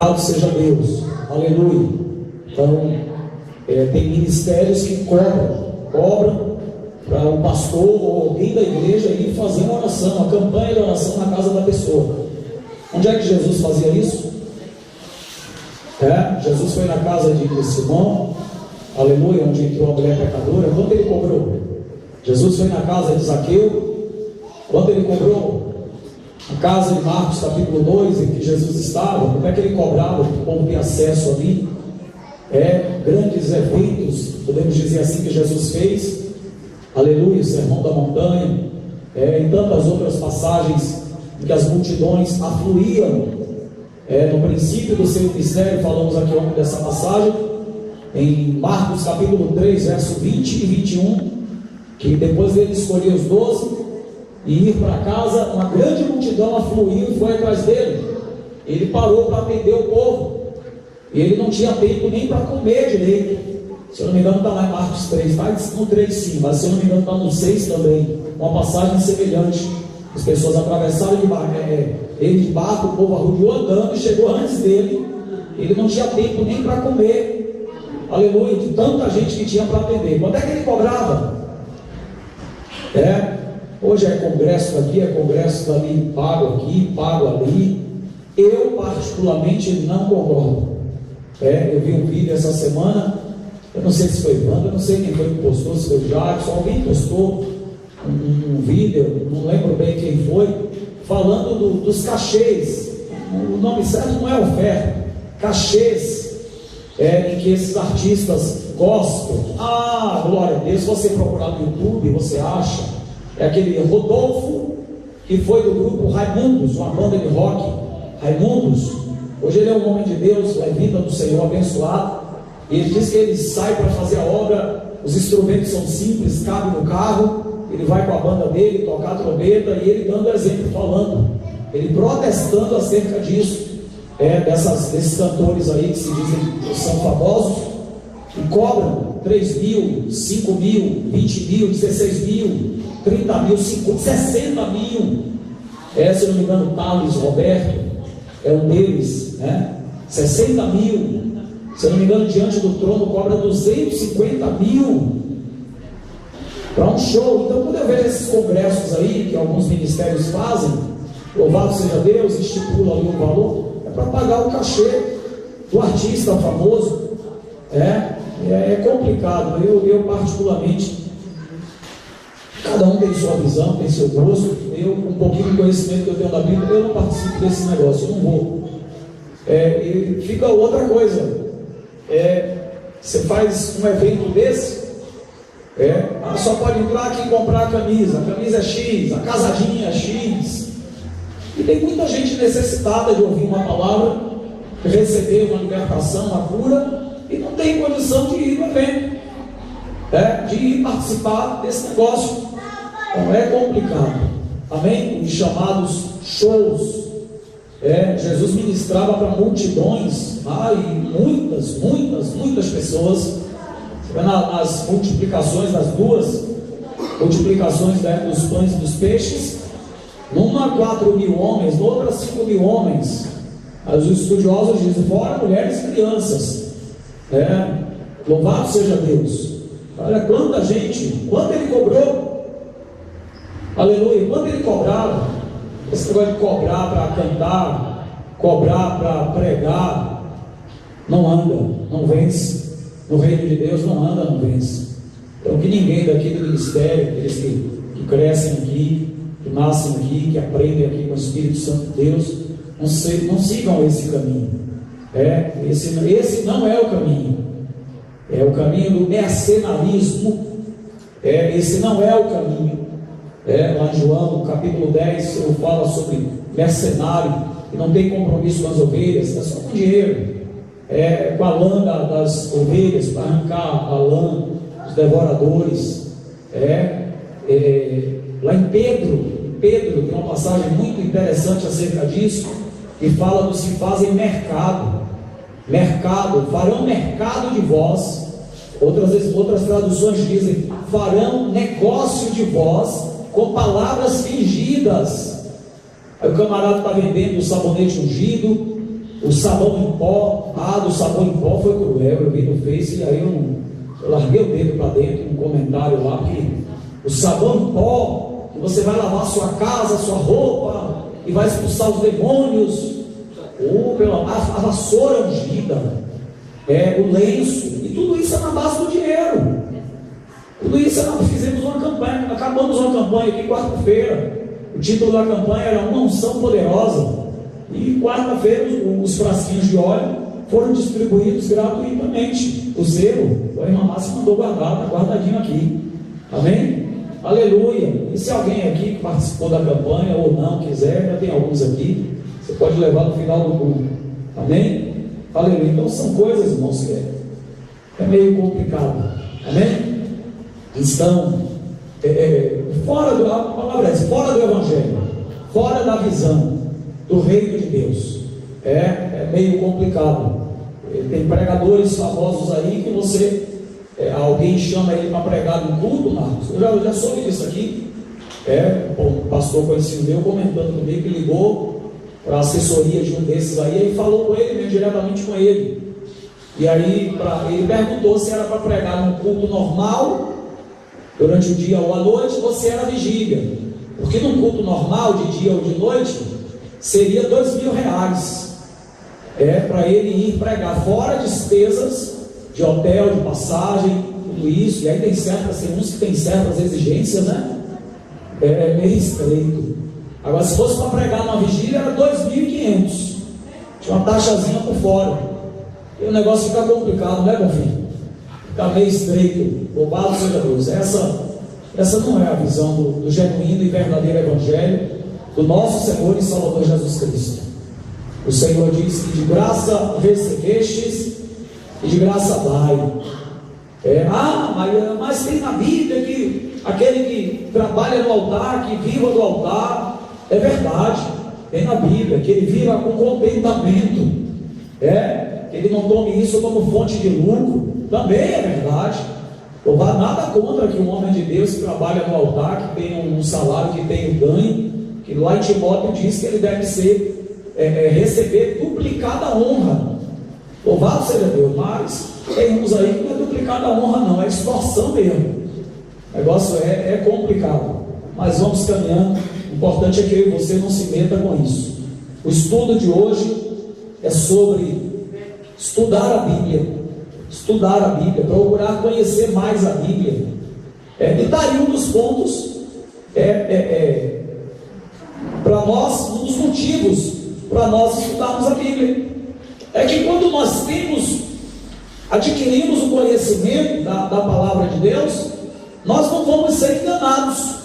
Louvado seja Deus, aleluia. Então, tem ministérios que cobram para o pastor ou alguém da igreja ir fazer uma oração, uma campanha de oração na casa da pessoa. Onde é que Jesus fazia isso? Jesus foi na casa de Simão, aleluia, onde entrou a mulher pecadora. Quanto ele cobrou? Jesus foi na casa de Zaqueu. Quanto ele cobrou? Na casa de Marcos capítulo 2, em que Jesus estava, como é que ele cobrava para o povo ter acesso ali? Grandes eventos, podemos dizer assim, que Jesus fez, aleluia, o Sermão da Montanha, e tantas outras passagens em que as multidões afluíam. No princípio do seu ministério, falamos aqui ontem dessa passagem, em Marcos capítulo 3, verso 20 e 21, que depois dele escolher os 12 e ir para casa, uma grande multidão afluiu e foi atrás dele. Ele parou para atender o povo, e ele não tinha tempo nem para comer direito. Se eu não me engano está lá em Marcos 3, está no 3 sim, mas se eu não me engano está no 6 também, uma passagem semelhante. As pessoas atravessaram de barco, ele de barco, o povo arrodeou andando e chegou antes dele. Ele não tinha tempo nem para comer, aleluia, de tanta gente que tinha para atender. Quando é que ele cobrava? Hoje é congresso daqui, é congresso dali, pago aqui, pago ali. Eu particularmente não concordo. Eu vi um vídeo essa semana, eu não sei se foi Wanda, eu não sei quem foi que postou, se foi o Jackson, alguém postou um vídeo, não lembro bem quem foi, falando dos cachês. O nome certo não é oferta, cachês, em que esses artistas gospel, glória a Deus, se você procurar no YouTube, você acha, aquele Rodolfo, que foi do grupo Raimundos, uma banda de rock, Raimundos. Hoje ele é um homem de Deus, levita do Senhor, abençoado. E ele diz que ele sai para fazer a obra, os instrumentos são simples, cabem no carro. Ele vai com a banda dele tocar a trombeta, e ele dando exemplo, falando, ele protestando acerca disso, desses cantores aí que se dizem que são famosos e cobram 3 mil, 5 mil, 20 mil, 16 mil, 30 mil, 50, 60 mil. Se não me engano, Thales Roberto é um deles, 60 mil. Se não me engano, Diante do Trono cobra 250 mil para um show. Então, quando eu vejo esses congressos aí, que alguns ministérios fazem, louvado seja Deus, estipula ali um valor, para pagar o cachê do artista famoso. É complicado. Eu particularmente, cada um tem sua visão, tem seu gosto. Eu, com um pouquinho de conhecimento que eu tenho da Bíblia, eu não participo desse negócio, eu não vou. E fica outra coisa. Você faz um evento desse, só pode entrar aqui e comprar a camisa é X, a casadinha é X. E tem muita gente necessitada de ouvir uma palavra, receber uma libertação, uma cura, e não tem condição de ir no evento, de ir participar desse negócio. Então é complicado, amém? Os chamados shows. Jesus ministrava para multidões, e muitas pessoas. Nas multiplicações, das duas multiplicações dos pães e dos peixes, numa 4 mil homens, noutra 5 mil homens. Os estudiosos dizem, fora mulheres e crianças. Louvado seja Deus. Olha quanta gente, quanto ele cobrou, aleluia, quanto ele cobrava. Esse negócio de cobrar para cantar, cobrar para pregar, não anda, não vence. No reino de Deus não anda, não vence. Então, que ninguém daqui do ministério, aqueles que crescem aqui, que nascem aqui, que aprendem aqui com o Espírito Santo de Deus, não sigam esse caminho. Esse não é o caminho. É o caminho do mercenarismo. Esse não é o caminho. Lá em João, no capítulo 10, eu falo sobre mercenário, que não tem compromisso com as ovelhas, é só com dinheiro. Com a lã das ovelhas, para arrancar a lã dos devoradores. Lá em Pedro tem uma passagem muito interessante acerca disso, que fala do se fazem mercado, farão mercado de vós. Outras traduções dizem, farão negócio de vós com palavras fingidas. Aí o camarada está vendendo o sabonete ungido, o sabão em pó, do sabão em pó foi cruel, eu vi no Face, e aí eu larguei o dedo para dentro, um comentário lá, que o sabão em pó, que você vai lavar sua casa, sua roupa, e vai expulsar os demônios, a vassoura ungida, o lenço, e tudo isso é na base do dinheiro. Tudo isso fizemos uma campanha, acabamos uma campanha aqui quarta-feira. O título da campanha era Uma Unção Poderosa. E quarta-feira os frasquinhos de óleo foram distribuídos gratuitamente. O zelo, a irmã Márcia mandou guardar, está guardadinho aqui. Amém? Aleluia. E se alguém aqui que participou da campanha ou não quiser, já tem alguns aqui, você pode levar no final do culto. Amém? Aleluia. Então são coisas, irmãos, que é meio complicado. Amém? Estão fora do Evangelho, fora da visão do reino de Deus. É meio complicado. Tem pregadores famosos aí que você, alguém chama ele para pregar no culto, Marcos. Eu já soube disso aqui. Um pastor conhecido meu comentando comigo, que ligou para a assessoria de um desses aí e falou com ele, diretamente com ele. E aí ele perguntou se era para pregar num culto normal, durante o dia ou à noite, ou se era vigília. Porque num culto normal, de dia ou de noite, seria R$2.000. Para ele ir pregar, fora despesas de hotel, de passagem, tudo isso. E aí tem uns que tem certas exigências, né? É meio estreito. Agora, se fosse para pregar numa vigília, era R$2.500. Tinha uma taxazinha por fora. E o negócio fica complicado, né, meu filho? Fica meio estreito. Louvado seja Deus. Essa não é a visão do genuíno e verdadeiro Evangelho do nosso Senhor e Salvador Jesus Cristo. O Senhor diz que de graça recebestes e de graça dai. Mas tem na Bíblia que aquele que trabalha no altar, que viva do altar, é verdade, tem na Bíblia, que ele viva com contentamento, que ele não tome isso como fonte de lucro, também é verdade. Não há nada contra que um homem de Deus que trabalha no altar, que tem um salário, que tem um ganho, que lá em Timóteo diz que ele deve receber duplicada honra. Louvado seja Deus. Mas tem uns aí que não é duplicada honra, não, é extorsão mesmo. O negócio é complicado. Mas vamos caminhando. O importante é que eu e você não se meta com isso. O estudo de hoje é sobre estudar a Bíblia. Estudar a Bíblia, procurar conhecer mais a Bíblia. E daí um dos pontos para nós, um dos motivos para nós estudarmos a Bíblia é que quando nós adquirimos o conhecimento da palavra de Deus, nós não vamos ser enganados,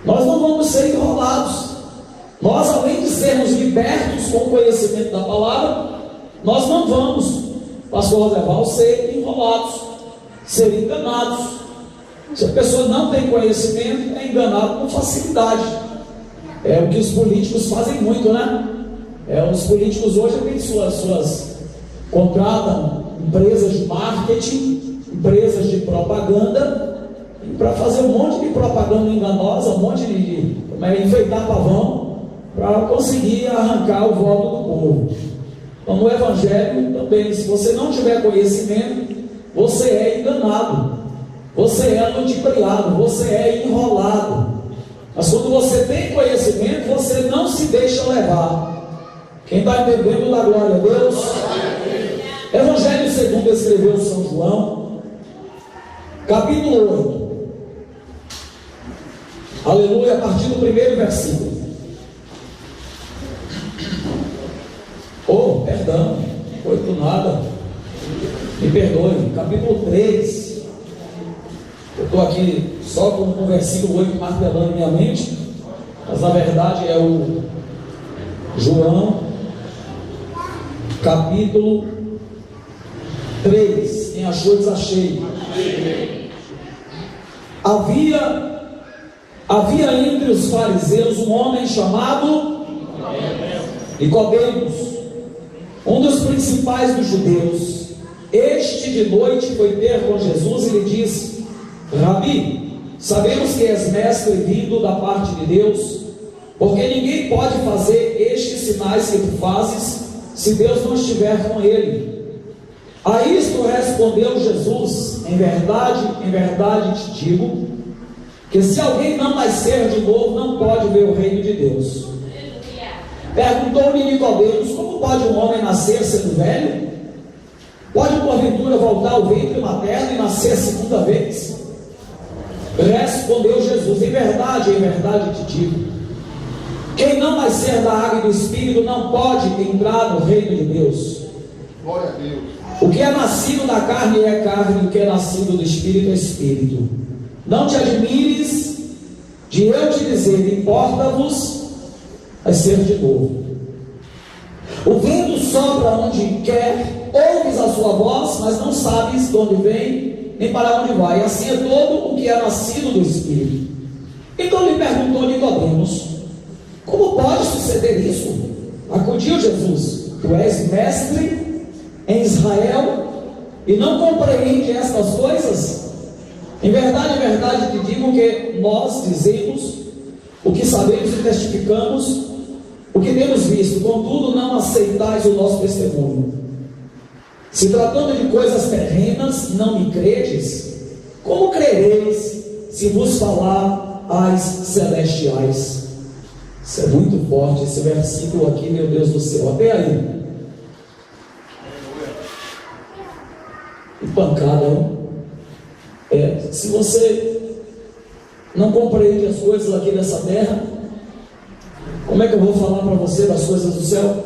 nós não vamos ser enrolados. Nós, além de sermos libertos com o conhecimento da palavra, nós não vamos, pastor Roseval, ser enrolados, ser enganados. Se a pessoa não tem conhecimento, é enganado com facilidade. É o que os políticos fazem muito, né? Os políticos hoje têm contratam empresas de marketing, empresas de propaganda, para fazer um monte de propaganda enganosa, um monte de enfeitar pavão, para conseguir arrancar o voto do povo. Então, no Evangelho também, se você não tiver conhecimento, você é enganado, você é ludibriado, você é enrolado. Mas quando você tem conhecimento, você não se deixa levar. Quem está entendendo, dá glória a Deus. Evangelho segundo escreveu São João, capítulo 8. Aleluia, a partir do primeiro versículo. Perdão, 8 nada, me perdoe, capítulo 3. Eu estou aqui só com o versículo 8 martelando em minha mente, mas na verdade é o João, capítulo 3. Quem achou, desachei. Havia entre os fariseus um homem chamado Nicodemos, um dos principais dos judeus. Este de noite foi ter com Jesus e lhe disse: Rabi, sabemos que és mestre vindo da parte de Deus, porque ninguém pode fazer estes sinais que tu fazes, se Deus não estiver com ele. A isto respondeu Jesus: em verdade te digo, que se alguém não nascer de novo, não pode ver o reino de Deus. Perguntou-lhe Nicodemos: como pode um homem nascer sendo velho? Pode porventura voltar ao ventre materno e nascer a segunda vez? Respondeu Jesus: em verdade te digo, quem não nascer da água e do Espírito não pode entrar no reino de Deus. Glória a Deus. O que é nascido da carne é carne, o que é nascido do Espírito é Espírito. Não te admires de eu te dizer: importa-vos nascer de novo. O vento sopra onde quer, ouves a sua voz, mas não sabes de onde vem, nem para onde vai. Assim é todo o que é nascido do Espírito. Então lhe perguntou Nicodemos: como pode suceder isso? Acudiu Jesus: tu és mestre em Israel e não compreende estas coisas? Em verdade te digo que nós dizemos o que sabemos e testificamos o que temos visto, contudo não aceitais o nosso testemunho. Se tratando de coisas terrenas, não me credes? Como crereis se vos falar as celestiais? Isso é muito forte, esse versículo aqui, meu Deus do céu. Até aí. Que pancada, não? Se você não compreende as coisas aqui dessa terra, como é que eu vou falar para você das coisas do céu?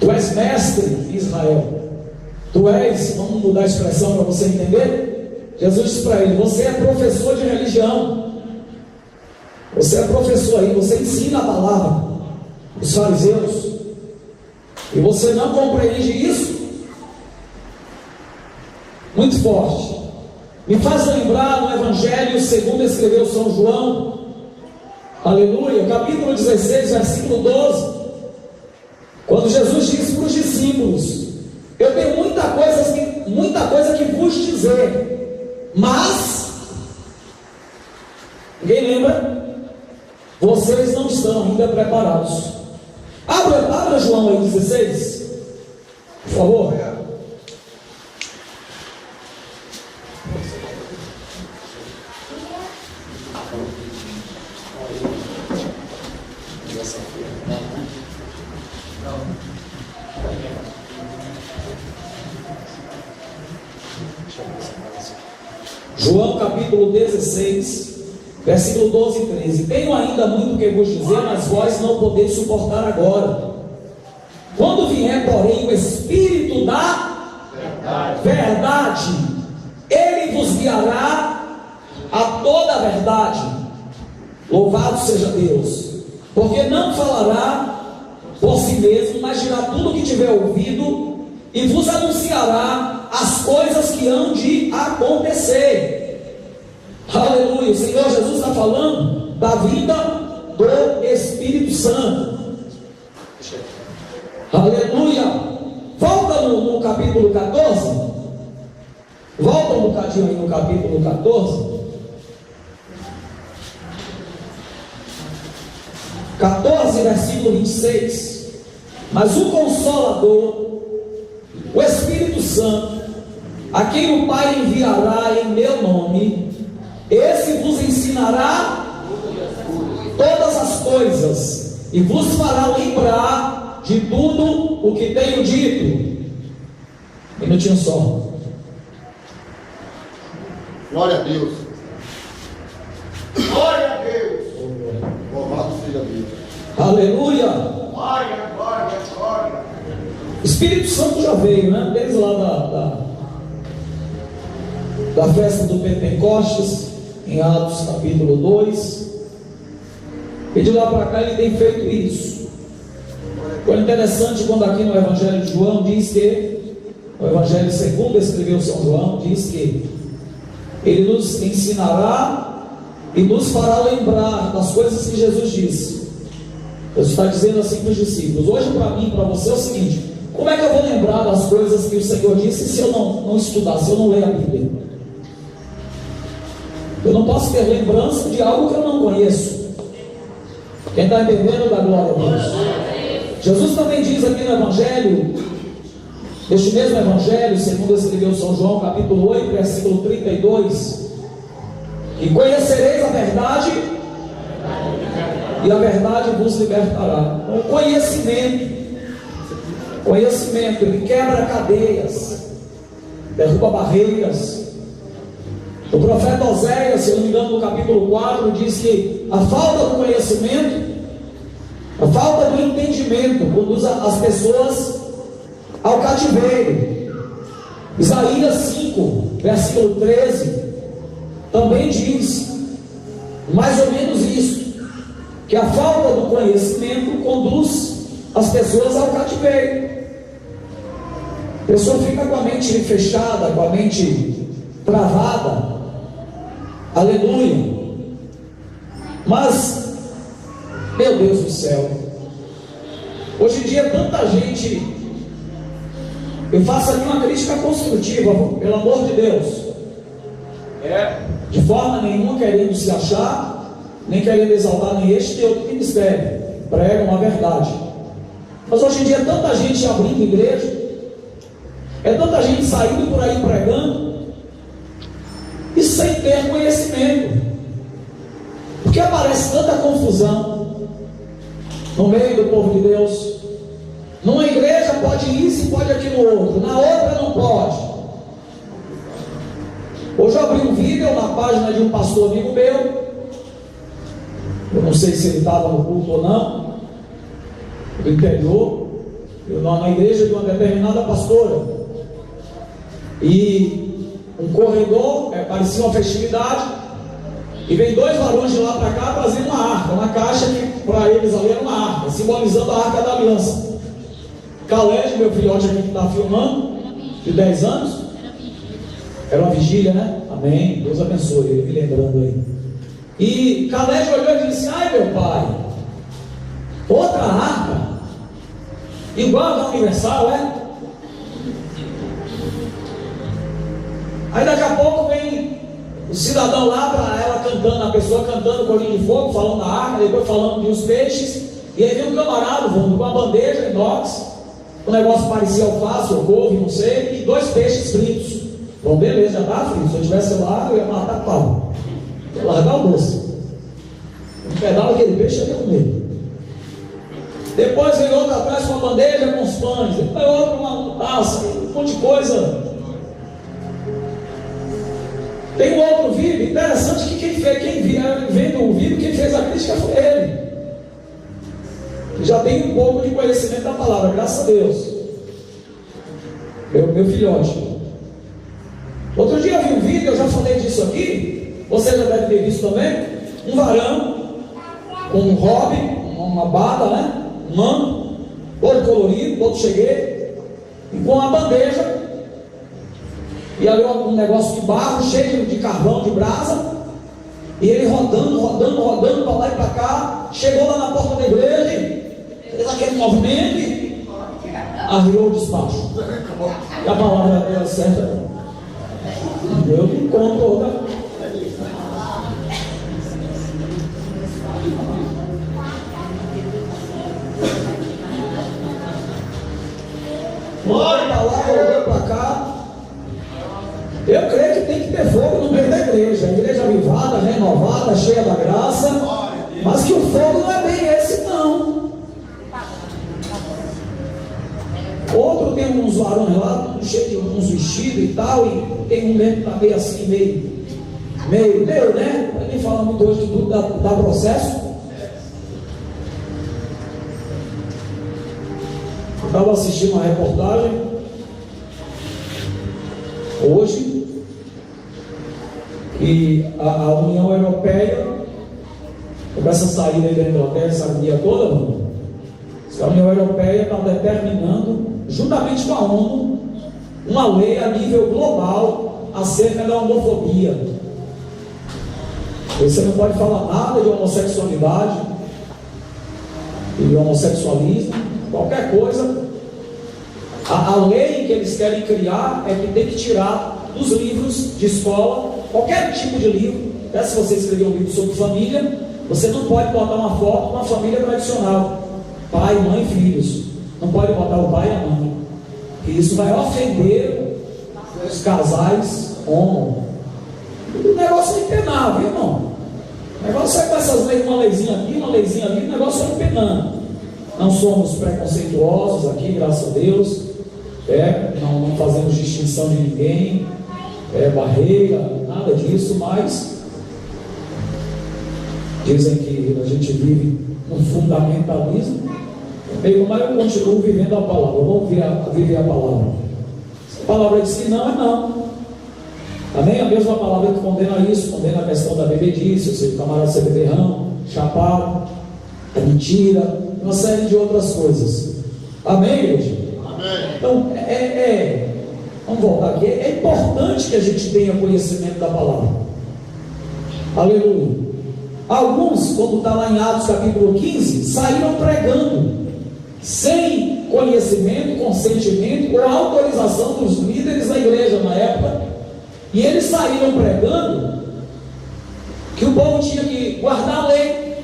Tu és mestre em Israel. Tu és, vamos mudar a expressão para você entender. Jesus disse para ele: você é professor de religião. Você é professor aí, você ensina a palavra. Os fariseus. E você não compreende isso? Muito forte. Me faz lembrar no Evangelho segundo escreveu São João. Aleluia, capítulo 16, versículo 12. Quando Jesus disse para os discípulos: eu tenho muita coisa que vos dizer, mas ninguém lembra? Vocês não estão ainda preparados. Abra João aí 16, por favor. João capítulo 16, versículo 12 e 13. Tenho ainda muito que vos dizer, mas vós não podeis suportar agora. Quando vier, porém, o Espírito da verdade, ele vos guiará a toda a verdade. Louvado seja Deus, porque não falará por si mesmo, mas dirá tudo o que tiver ouvido e vos anunciará as coisas que hão de acontecer. Aleluia. O Senhor Jesus está falando da vida do Espírito Santo. Aleluia. Volta no capítulo 14. Volta um bocadinho aí no capítulo 14. 14, versículo 26. Mas o Consolador, o Espírito Santo, a quem o Pai enviará em meu nome, esse vos ensinará todas as coisas e vos fará lembrar de tudo o que tenho dito. Um minutinho só. Glória a Deus. Glória a Deus. Louvado seja Deus. Aleluia. Glória, glória, glória. O Espírito Santo já veio, né? Desde lá da festa do Pentecostes, em Atos capítulo 2. E de lá para cá ele tem feito isso. Foi interessante quando aqui no Evangelho de João diz que, o Evangelho segundo escreveu São João, diz que ele nos ensinará e nos fará lembrar das coisas que Jesus disse. Jesus está dizendo assim para os discípulos: hoje para mim e para você é o seguinte: como é que eu vou lembrar das coisas que o Senhor disse se eu não estudar, se eu não ler a Bíblia? Eu não posso ter lembrança de algo que eu não conheço. Quem está entendendo, dá glória a Deus. Jesus também diz aqui no Evangelho, este mesmo Evangelho, segundo escreveu São João, capítulo 8, versículo 32, que conhecereis a verdade, e a verdade vos libertará. Então, conhecimento, ele quebra cadeias, derruba barreiras. O profeta Oséias, se eu não me engano, no capítulo 4, diz que a falta do conhecimento, a falta do entendimento conduz as pessoas ao cativeiro. Isaías 5, versículo 13, também diz mais ou menos isso, que a falta do conhecimento conduz as pessoas ao cativeiro. A pessoa fica com a mente fechada, com a mente travada. Aleluia. Mas, meu Deus do céu, hoje em dia tanta gente, eu faço aqui uma crítica construtiva, pelo amor de Deus, de forma nenhuma querendo se achar, nem querendo exaltar nem este nem outro ministério, pregam a verdade. Mas hoje em dia tanta gente abrindo igreja, tanta gente saindo por aí pregando, e sem ter conhecimento, porque aparece tanta confusão no meio do povo de Deus. Numa igreja pode isso e pode aquilo outro, na outra não pode. Hoje eu abri um vídeo na página de um pastor amigo meu, eu não sei se ele estava no culto ou não, do interior, na igreja de uma determinada pastora, e um corredor, parecia uma festividade, e vem dois varões de lá para cá trazendo uma arca, uma caixa que para eles ali era uma arca, simbolizando a arca da aliança. Caled, meu filhote aqui que está filmando, de 10 anos, era uma vigília, né? Amém, Deus abençoe ele, me lembrando aí. E Caled olhou e disse: ai meu pai, outra arca, igual a da Universal, Aí daqui a pouco vem o cidadão lá para ela cantando, a pessoa cantando colinho de fogo, falando da arca, depois falando de uns peixes, e aí vem um camarada voando com uma bandeja inox, o negócio parecia alface ou couve, não sei, e 2 peixes fritos. Bom, beleza, já está frito. Se eu estivesse lá, eu ia matar a pau, ia largar o moço, um pedaço daquele peixe eu ia comer. Depois vem outro atrás com uma bandeja com os pães, depois outro com uma taça, um monte de coisa. Tem um outro vídeo interessante que quem vendo o vídeo, quem fez a crítica foi ele, que já tem um pouco de conhecimento da palavra, graças a Deus, meu filhote. Outro dia eu vi um vídeo, eu já falei disso aqui, você já deve ter visto também, um varão com um hobby, uma bada, né? Um manto, todo colorido, todo cheguei, e com uma bandeja, e ali um negócio de barro, cheio de carvão, de brasa, e ele rodando para lá e para cá, chegou lá na porta da igreja, fez aquele movimento e arriou o despacho. E a palavra era certa, eu me encontro outra. Olha para lá, olhando para cá. Eu creio que tem que ter fogo no meio da igreja, a igreja avivada, renovada, cheia da graça, mas que o fogo não é bem esse não. Outro tem uns varões lá, cheio de uns vestidos e tal, e tem um mesmo que está meio assim, meio, né? Para nem falar muito hoje de tudo dá processo. Eu estava assistindo uma reportagem hoje, e a União Europeia, com essa saída da Inglaterra, essa dia toda, a União Europeia está determinando, juntamente com a ONU, uma lei a nível global acerca da homofobia. Você não pode falar nada de homossexualidade, de homossexualismo, qualquer coisa. A lei que eles querem criar é que tem que tirar dos livros de escola, qualquer tipo de livro, até se você escrever um livro sobre família, você não pode botar uma foto de uma família tradicional, pai, mãe, filhos. Não pode botar o pai e a mãe, porque isso vai ofender os casais homo. O negócio é empenar, viu, irmão? O negócio é com essas leis, uma leizinha aqui, uma leizinha ali, o negócio é empenando. Não somos preconceituosos aqui, graças a Deus. Não fazemos distinção de ninguém, barreira, nada disso, mas dizem que a gente vive no fundamentalismo. Mas eu continuo vivendo a palavra. Vamos viver a palavra. Se a palavra diz que não, é não. Amém? A mesma palavra que condena isso, condena a questão da bebedice, ou seja, o camarada ser beberrão, chapado, a mentira, uma série de outras coisas. Amém, igreja? Amém. Então, vamos voltar aqui. É importante que a gente tenha conhecimento da palavra. Aleluia. Alguns, quando está lá em Atos capítulo 15, saíram pregando, sem conhecimento, consentimento ou autorização dos líderes da igreja na época, e eles saíram pregando que o povo tinha que guardar a lei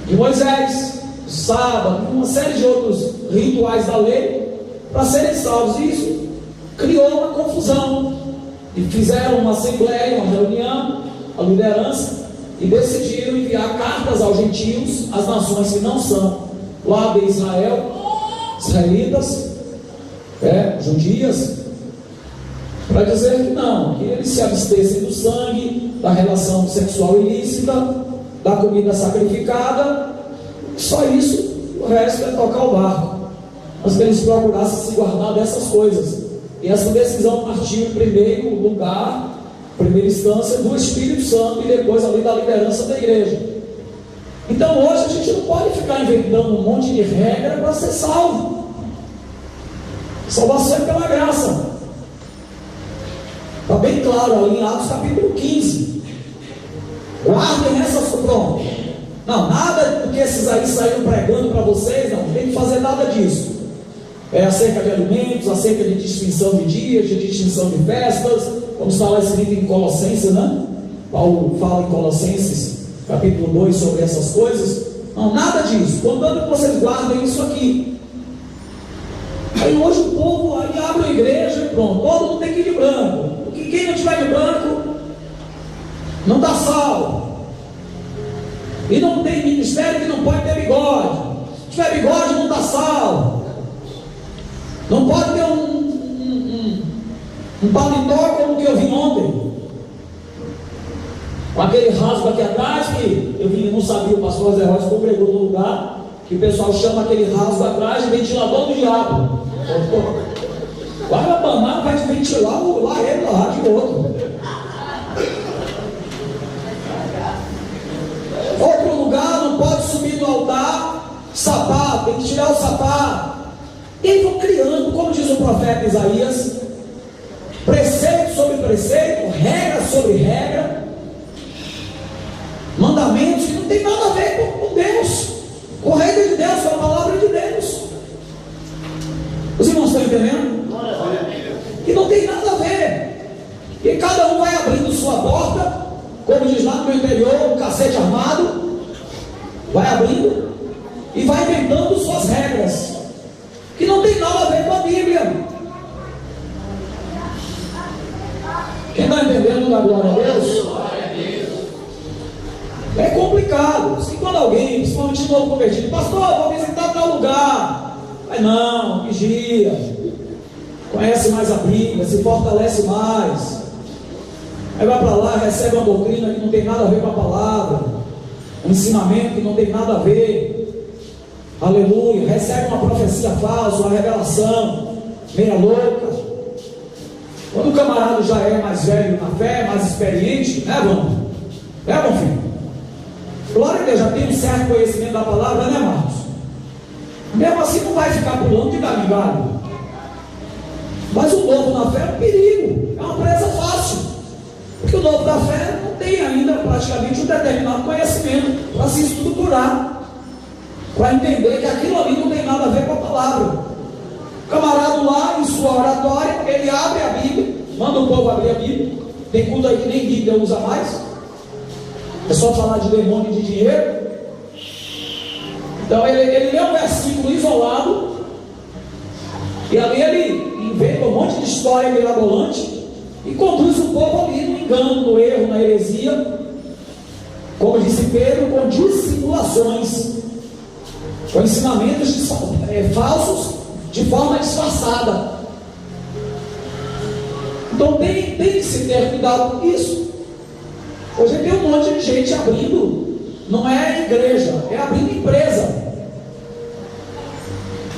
de Moisés, o sábado, uma série de outros rituais da lei para serem salvos. E isso criou uma confusão, e fizeram uma assembleia, uma reunião, a liderança, e decidiram enviar cartas aos gentios, às nações que não são lá de Israel, israelitas, judias, para dizer que não, que eles se abstessem do sangue, da relação sexual ilícita, da comida sacrificada, só isso, o resto é tocar o barco. Mas que eles procurassem se guardar dessas coisas. E essa decisão partiu em primeiro lugar, primeira instância, do Espírito Santo e depois ali da liderança da igreja. Então hoje a gente não pode ficar inventando um monte de regra para ser salvo. Salvação é pela graça. Está bem claro ali em Atos capítulo 15. Guardem essas. Pronto. Não, nada do que esses aí saíram pregando para vocês, não tem que fazer nada disso. Acerca de alimentos, acerca de distinção de dias, de distinção de festas, como está lá escrito em Colossenses, né? Paulo fala em Colossenses capítulo 2 sobre essas coisas. Não, nada disso. Contanto que vocês guardem isso aqui. Aí hoje o povo aí abre a igreja e pronto, todo mundo tem que ir de branco. Porque quem não tiver de branco não está salvo. E não tem ministério que não pode ter bigode. Se tiver bigode não está salvo. Não pode ter um paletó como que eu vi ontem, com aquele rasgo aqui atrás, que eu não sabia, o pastor José Rocha congregou no lugar que o pessoal chama aquele rasgo atrás de ventilador do diabo. Vai abanar, vai ventilar o laredo lá de outro. Outro lugar, não pode subir no altar sapato, tem que tirar o sapato. E vão criando, como diz o profeta Isaías, preceito sobre preceito, regra sobre regra, mandamentos que não tem nada a ver com Deus, com o reino de Deus, com a palavra de Deus. Os irmãos estão entendendo? Que não tem nada a ver. E cada um vai abrindo sua porta, como diz lá no meu interior, um cacete armado, vai abrindo e vai inventando suas regras, que não tem nada a ver com a Bíblia. Quem está entendendo da glória a Deus? É complicado. Se quando alguém, principalmente novo convertido, pastor, vou visitar tal lugar, mas não, vigia, conhece mais a Bíblia, se fortalece mais, aí vai para lá, recebe uma doutrina que não tem nada a ver com a palavra, um ensinamento que não tem nada a ver, aleluia, recebe uma profecia falsa, uma revelação meia louca. Quando o camarada já é mais velho na fé, mais experiente, né, irmão? É, bom filho? Glória a Deus, já tem um certo conhecimento da palavra, né, Marcos? Mesmo assim não vai ficar pulando de galho em galho. Mas o novo na fé é um perigo, é uma presa fácil. Porque o novo da fé não tem ainda praticamente um determinado conhecimento para se estruturar, para entender que aquilo ali não tem nada a ver com a palavra. O camarada lá em sua oratória, ele abre a Bíblia, manda o povo abrir a Bíblia. Tem culto aí que nem Bíblia usa mais, É só falar de demônio e de dinheiro? Então ele lê um versículo isolado, e ali ele inventa um monte de história mirabolante e conduz o povo ali no engano, no erro, na heresia, como disse Pedro, com dissimulações, com ensinamentos falsos de forma disfarçada. Então tem que se ter cuidado com isso. Hoje tem um monte de gente abrindo, não é igreja, é abrindo empresa.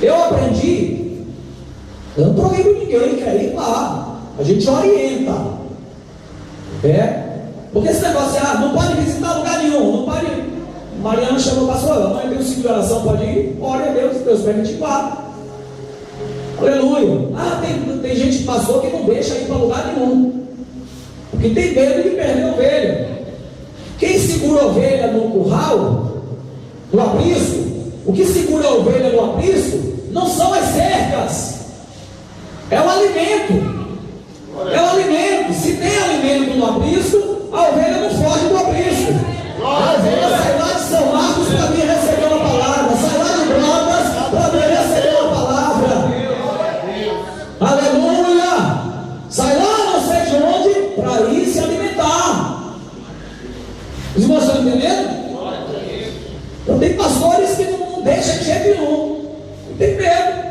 Eu aprendi, eu não proíbo ninguém, quer ir lá, a gente orienta, porque esse negócio não pode visitar lugar nenhum, não pode. Mariana chamou o pastor, amanhã tem um ciclo de oração, pode ir, ore a Deus, Deus permite ir lá. Aleluia. Tem gente que passou que não deixa ir para lugar nenhum, porque tem medo de perder a ovelha. Quem segura a ovelha no curral, no aprisco, o que segura a ovelha no aprisco não são as cercas, é o alimento. É o alimento. Se tem alimento no aprisco, a ovelha não foge do aprisco. A ovelha sai lá de São Marcos para vir receber uma palavra, sai lá de Brotas para vir receber uma palavra. Aleluia! Sai lá não sei de onde para ir se alimentar. Os irmãos estão entendendo? Então tem pastores que não deixam de jeito nenhum, não tem medo.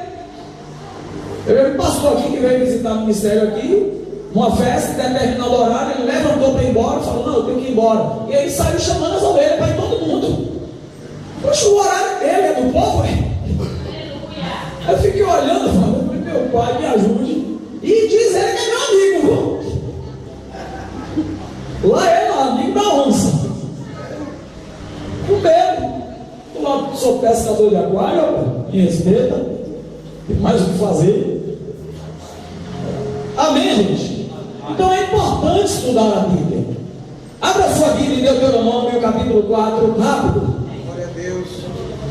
Eu vi um pastor aqui que veio visitar o ministério aqui, numa festa, em determinado horário, ele levantou para ir embora, falou, não, eu tenho que ir embora. E aí saiu chamando as ovelhas para ir todo mundo. Poxa, o horário dele é do povo, Eu fiquei olhando, falando, meu pai, me ajude. E diz ele que é meu amigo, viu? Lá é o amigo da onça. Com medo. Eu sou pescador de aquário, me respeita. Tem mais o que fazer. Amém, gente? Então é importante estudar a Bíblia. Abra sua Bíblia em Deuteronômio, capítulo 4, rápido. Glória a Deus.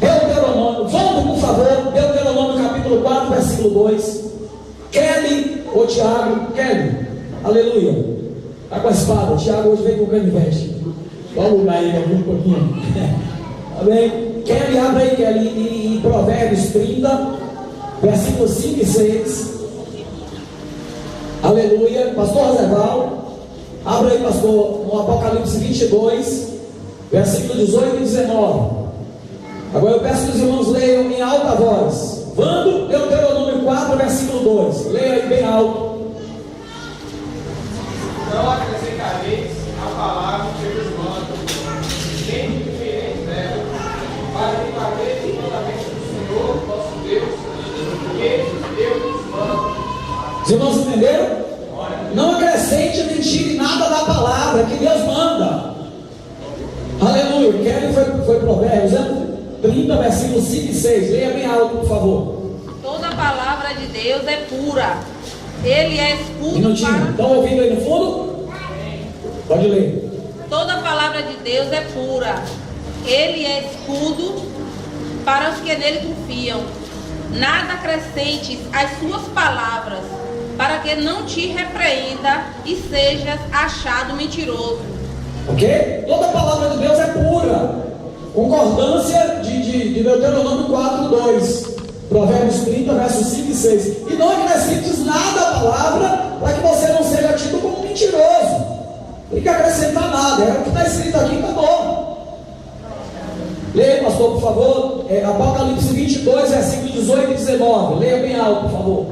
Deuteronômio, vamos por favor, Deuteronômio capítulo 4, versículo 2. Kelly, ou Tiago, Kelly, aleluia. Está com a espada, Tiago hoje vem com o canivete. Vamos lá aí, um pouquinho. Amém? Kelly, abre aí, Kelly, em Provérbios 30, versículos 5 e 6. Aleluia. Pastor Roserval, abre aí, pastor, no Apocalipse 22, versículo 18 e 19. Agora eu peço que os irmãos leiam em alta voz. Vando, Deuteronômio 4, versículo 2. Leia aí bem alto. Não acrescentareis a palavra que eu vos mando, nem diferente dela, para que guardeis os mandamentos do Senhor, vosso Deus, que eu vos mando. Os irmãos entenderam? Não acrescente nem tire nada da palavra que Deus manda. Aleluia. Kelly foi Provérbios, né? 30, versículos 5 e 6. Leia bem alto, por favor. Toda palavra de Deus é pura. Ele é escudo Minutinho. para... Estão ouvindo aí no fundo? Pode ler. Toda palavra de Deus é pura. Ele é escudo para os que nele confiam. Nada acrescentes às suas palavras, para que não te repreenda e sejas achado mentiroso. Ok? Toda palavra de Deus é pura. Concordância de Deuteronômio 4, 2. Provérbios 30, versos 5 e 6. E não acrescentes nada à palavra, para que você não seja tido como mentiroso. Não tem que acrescentar nada. É o que está escrito aqui, está bom. Leia, pastor, por favor. Apocalipse 22, versículos 18 e 19. Leia bem alto, por favor.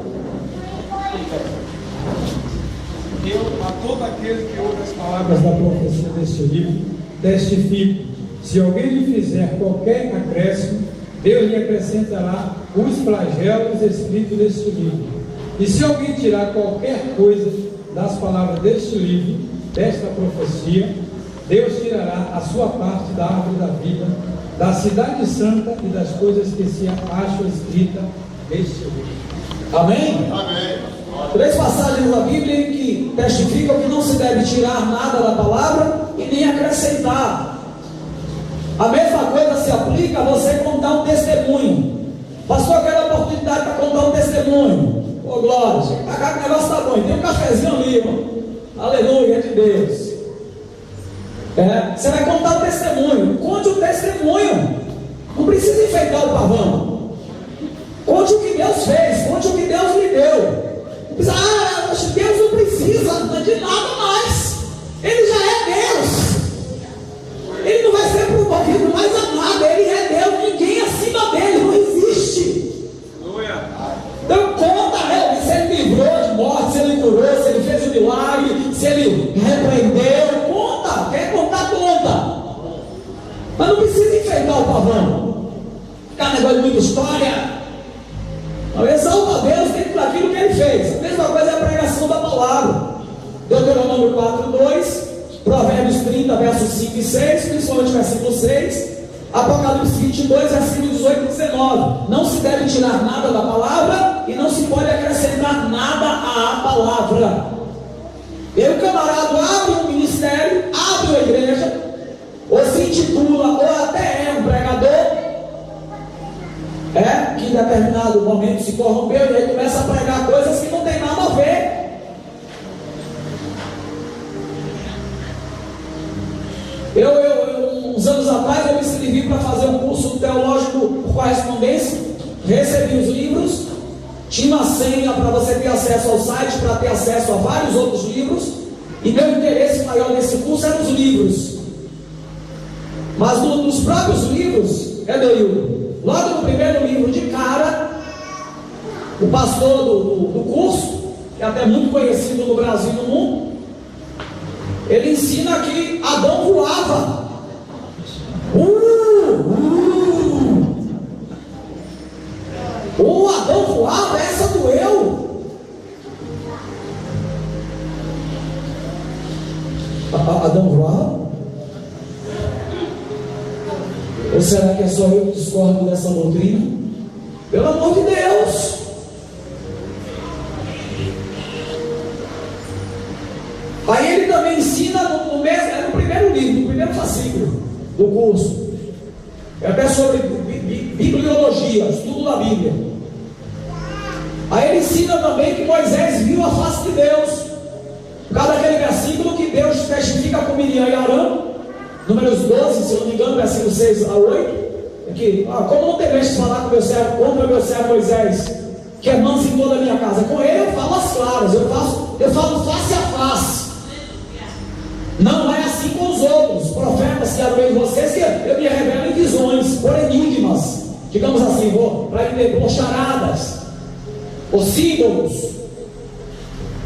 Eu, a todo aquele que ouve as palavras da profecia deste livro, testifico: se alguém lhe fizer qualquer acréscimo, Deus lhe acrescentará os flagelos escritos deste livro. E se alguém tirar qualquer coisa das palavras deste livro, desta profecia, Deus tirará a sua parte da árvore da vida, da cidade santa e das coisas que se acham escritas neste livro. Amém? Amém. 3 passagens da Bíblia que testificam que não se deve tirar nada da palavra e nem acrescentar. A mesma coisa se aplica a você contar um testemunho. Pastor, eu quero a oportunidade para contar um testemunho. Ô glória, chega pra cá que o negócio está bom. E tem um cafezinho ali, irmão. Aleluia, é de Deus. Você vai contar o testemunho. Conte o testemunho. Não precisa enfeitar o pavão. Conte o que Deus fez. Conte o que Deus lhe deu. Não precisa, Deus não precisa de nada mais. Ele já é Deus. Ele não vai ser promovido mais a nada. Ele é Deus. Ninguém acima dele. Não existe. Então conta ele. Se ele livrou de morte, se ele curou, se ele fez um milagre, se ele repreendeu. Conta. Quer contar, conta. Mas não precisa enfeitar o pavão. Ficar negócio de muita história. Exalta a Deus dentro daquilo que ele fez. A mesma coisa é a pregação da palavra. Deuteronômio 4:2, Provérbios 30, versos 5 e 6, principalmente versículo 6, Apocalipse 22, versículo 18 e 19. Não se deve tirar nada da palavra e não se pode acrescentar nada à palavra. E aí o camarada abre um ministério, abre uma igreja, ou se intitula, ou até é um pregador, que em determinado momento se corrompeu e aí começa a pregar coisas que não tem nada a ver. Uns anos atrás eu me inscrevi para fazer um curso teológico por correspondência, recebi os livros, tinha uma senha para você ter acesso ao site, para ter acesso a vários outros livros, e meu interesse maior nesse curso eram os livros. Mas nos próprios livros, logo no primeiro livro de cara, o pastor do curso, que é até muito conhecido no Brasil e no mundo, ele ensina que Adão voava. Adão voava, essa doeu. Adão voava? Ou será que é só eu que discordo dessa doutrina? Pelo amor de Deus! Aí ele também ensina no primeiro livro, no primeiro fascículo do curso. É até sobre bibliologia, estudo da Bíblia. Aí ele ensina também que Moisés viu a face de Deus. Por causa daquele versículo que Deus testifica com Miriam e Arão, Números 12, se eu não me engano, versículo 6 a 8. Aqui, como não temente falar contra o meu servo Moisés, que é manso em toda a minha casa? Com ele eu falo as claras, eu falo face a face. Não é assim com os outros profetas que há no meio de vocês, que eu me revelo em visões, por enigmas, digamos assim, por charadas, por símbolos.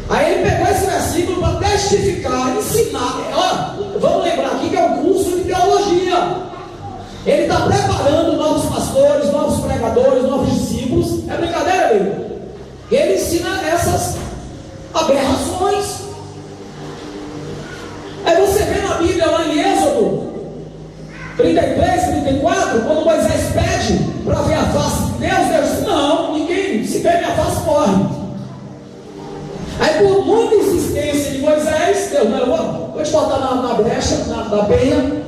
Aí ele pegou esse versículo para testificar, ensinar. Vamos lembrar aqui que é um curso de teologia. Ele está preparando novos pastores, novos pregadores, novos discípulos. É brincadeira dele. Ele ensina essas aberrações. Aí você vê na Bíblia, lá em Êxodo 33, 34, quando Moisés pede para ver a face de Deus, Deus diz: não, ninguém, se vê minha face, morre. Aí, por muita insistência de Moisés, Deus, não, eu vou te botar na brecha, na penha,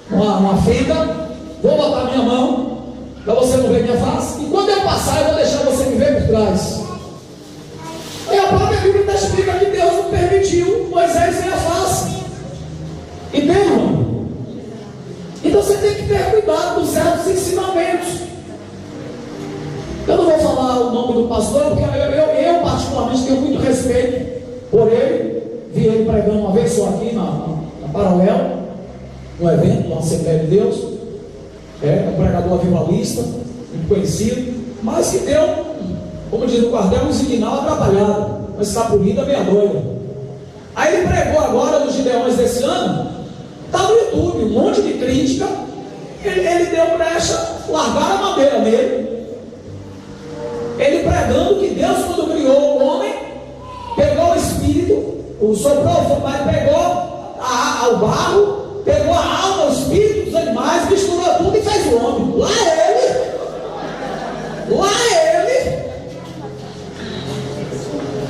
uma fenda, vou botar minha mão, para você não ver minha face, e quando eu passar, eu vou deixar você me ver por trás. Aí a própria Bíblia explica que Deus não permitiu Moisés ver a face. Entendeu? Então você tem que ter cuidado com certos ensinamentos. Eu não vou falar o nome do pastor, porque eu particularmente tenho muito respeito por ele. Vi ele pregando uma vez só aqui na Paralelo, no evento, na Assembleia de Deus. É um pregador avivalista, muito conhecido, mas que deu, como diz o Cordel, um signal atrapalhado, uma escapulida meia doida. Aí ele pregou agora nos Gideões desse ano, está no YouTube, um monte de crítica. Ele deu brecha, largaram a madeira nele. Ele pregando que Deus, quando criou o homem, pegou o espírito, soprou, mas pegou o barro, pegou a alma, o espírito dos animais, misturou tudo e fez o homem. Lá ele.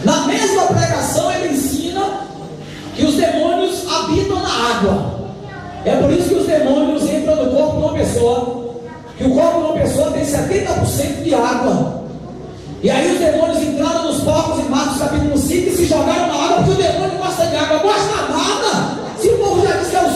Na mesma pregação ele ensina que os demônios habitam na água. É por isso que os demônios entram no corpo de uma pessoa, que o corpo de uma pessoa tem 70% de água. E aí os demônios entraram nos porcos em Marcos capítulo 5 e se jogaram na água, porque o demônio gosta de água, gosta nada. Se o povo já disse que é o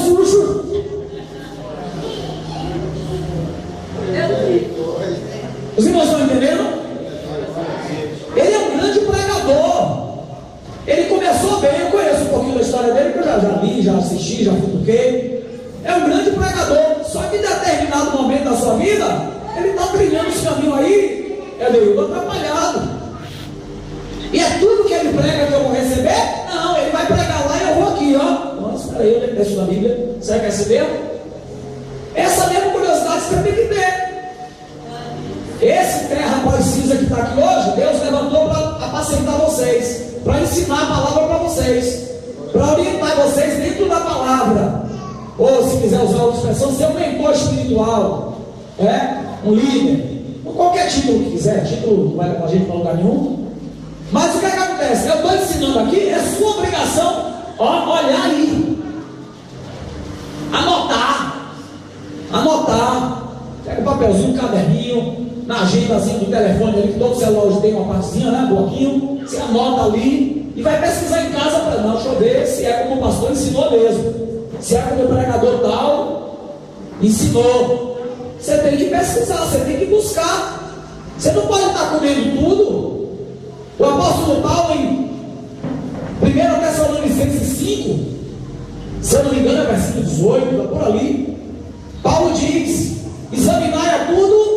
quê. É um grande pregador, só que em determinado momento da sua vida, ele está trilhando esse caminho aí, é meio atrapalhado. E é tudo que ele prega que eu vou receber? Não, ele vai pregar lá e eu vou aqui, ó. Nossa, espera aí, eu tenho texto da Bíblia, será que é esse mesmo? Essa mesma curiosidade você tem que ter. Esse rapaz cinza que está aqui hoje, Deus levantou para apacentar vocês, para ensinar a palavra para vocês, para orientar vocês dentro da palavra, ou se quiser usar outra expressão, ser um mentor espiritual, um líder, ou qualquer título que quiser, título não vai levar a gente para lugar nenhum. Mas o que é que acontece? Eu estou ensinando aqui, é sua obrigação, olhar aí, anotar, pega um papelzinho, um caderninho, na agendazinha do telefone ali, que todo celular hoje tem uma partezinha, né, bloquinho, você anota ali e vai pesquisar em casa para deixa eu ver se é como o pastor ensinou mesmo, se é como o pregador tal ensinou. Você tem que pesquisar, você tem que buscar, você não pode estar comendo tudo. O apóstolo Paulo em 1 Tessalonicenses 5, se eu não me engano é versículo 18, está por ali, Paulo diz: examinai a tudo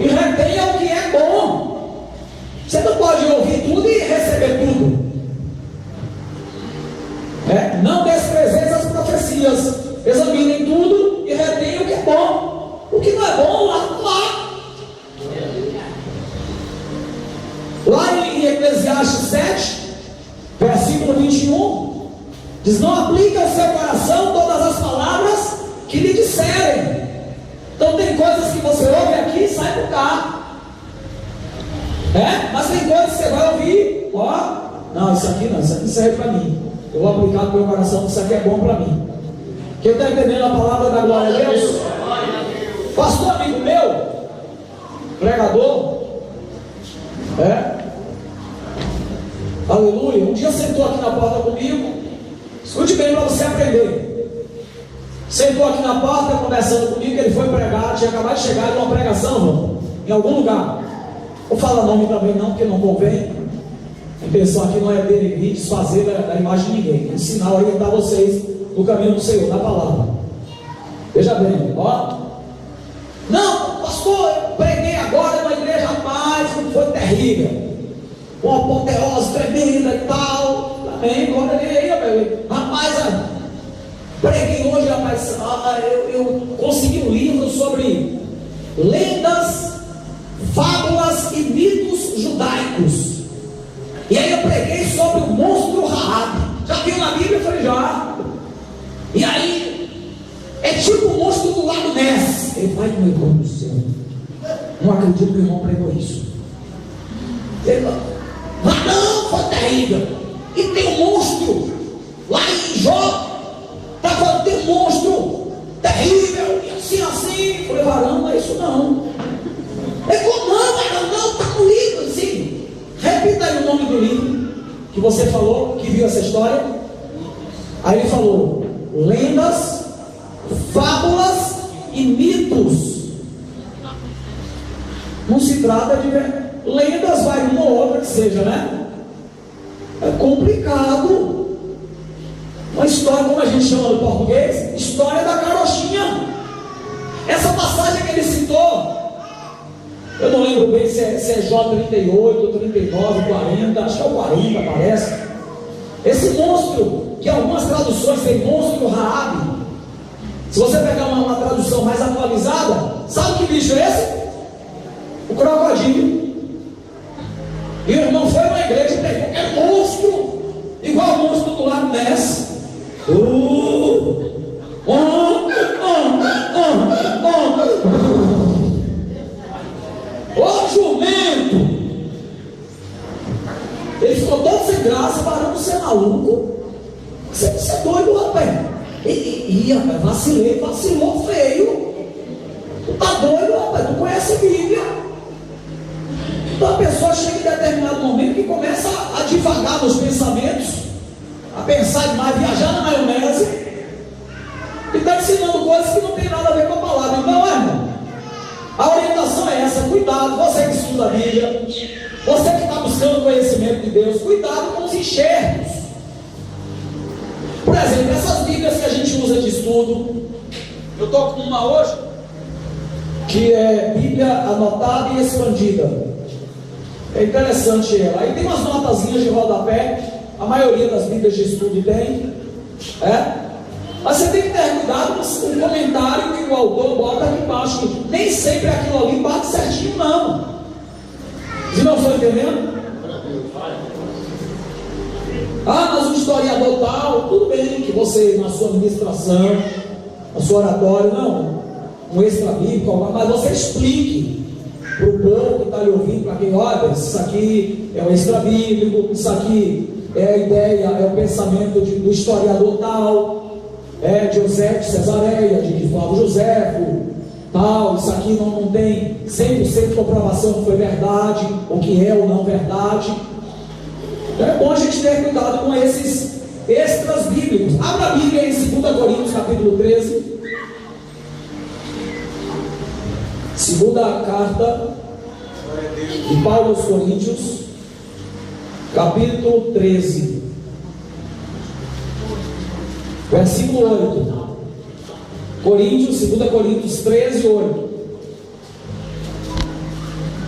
e retenha o que é bom. Você não pode ouvir tudo e receber tudo. Não desprezeis as profecias, examinem tudo e retenha o que é bom. O que não é bom, lá. Lá em Eclesiastes 7, versículo 21, diz: não aplique ao seu coração todas as palavras que lhe disserem. Então tem coisas que você ouve aqui e sai por cá. Mas tem coisas que você vai ouvir, não, isso aqui serve para mim. Eu vou aplicar no meu coração, isso aqui é bom para mim. Quem está entendendo a palavra da glória a Deus? Pastor amigo meu, pregador, aleluia, um dia sentou aqui na porta comigo, escute bem para você aprender. Sentou aqui na porta conversando comigo, ele foi pregar, tinha acabado de chegar de uma pregação, em algum lugar. Vou falar nome também não, porque não convém. A intenção aqui não é denegrir, desfazer da imagem de ninguém, ensinar, orientar vocês no caminho do Senhor, na palavra. Veja bem, não, pastor, eu preguei agora na igreja, rapaz, foi terrível, uma apoteose tremenda e tal. Amém, glória a Deus, rapaz, preguei hoje, rapaz, eu consegui um livro sobre lendas, fábulas e mitos judaicos. E aí eu preguei sobre o monstro Rahab. Já viu na Bíblia? Eu falei, já. E aí, é tipo o monstro do lago Ness. Ele vai, meu irmão do céu, não acredito que o irmão pregou isso. Ele fala, mas não, foi terrível. E tem um monstro lá em Jó, está falando, tem um monstro terrível, e assim. Eu falei, varão, não é isso não. Ele falou, não, está no livro, assim. Repita aí o nome do livro que você falou, que viu essa história. Aí ele falou: lendas, fábulas e mitos. Não se trata de lendas, vai uma ou outra que seja, né? É complicado. Uma história, como a gente chama no português, história da carochinha. Essa passagem que ele citou, eu não lembro bem se é Jó 38, 39, 40, acho que é o 40, parece. Esse monstro, que algumas traduções tem monstro Rahab. Se você pegar uma tradução mais atualizada, sabe que bicho é esse? O crocodilo. E o irmão foi na igreja e pegou, é monstro, igual o monstro do lago Ness. Ô jumento! Ele ficou todo sem graça, parando de ser maluco. Você é doido, rapaz. Rapaz, vacilou feio. Tu tá doido, rapaz, tu conhece a Bíblia. Então a pessoa chega em determinado momento que começa a divagar nos pensamentos, a pensar demais, viajar na maionese, e está ensinando coisas que não tem nada a ver com a palavra. Então, irmão, a orientação é essa: cuidado, você que estuda a Bíblia, você que está buscando conhecimento de Deus, cuidado com os enxertos. Por exemplo, essas Bíblias estou com uma hoje, que é Bíblia anotada e expandida. É interessante ela. Aí tem umas notazinhas de rodapé, a maioria das Bíblias de estudo tem. Mas você tem que ter cuidado com o comentário que o autor bota aqui embaixo, que nem sempre aquilo ali bate certinho, não. Vocês não estão entendendo? Mas um historiador tal, tudo bem que você, na sua ministração, na sua oratória, não, um extra bíblico, mas você explique para o povo que está lhe ouvindo, para quem olha, isso aqui é um extra bíblico, isso aqui é a ideia, é o pensamento do historiador tal, de José de Cesareia, de Flávio Joséfo, tal, isso aqui não tem 100% de comprovação que foi verdade, ou que é ou não verdade. É bom a gente ter cuidado com esses extras bíblicos. Abra a Bíblia em 2 Coríntios, capítulo 13. Segunda carta de Paulo aos Coríntios, capítulo 13, versículo 8. Coríntios, 2 Coríntios 13, 8.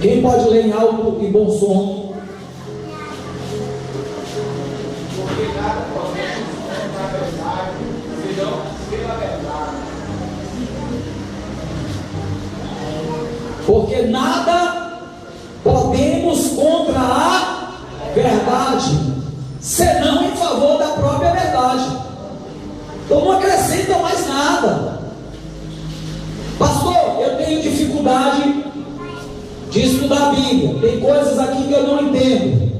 Quem pode ler em alto e bom som? Porque nada podemos contra a verdade, senão pela verdade. Porque nada podemos contra a verdade, senão em favor da própria verdade. Então não acrescenta mais nada. Pastor, eu tenho dificuldade de estudar a Bíblia. Tem coisas aqui que eu não entendo.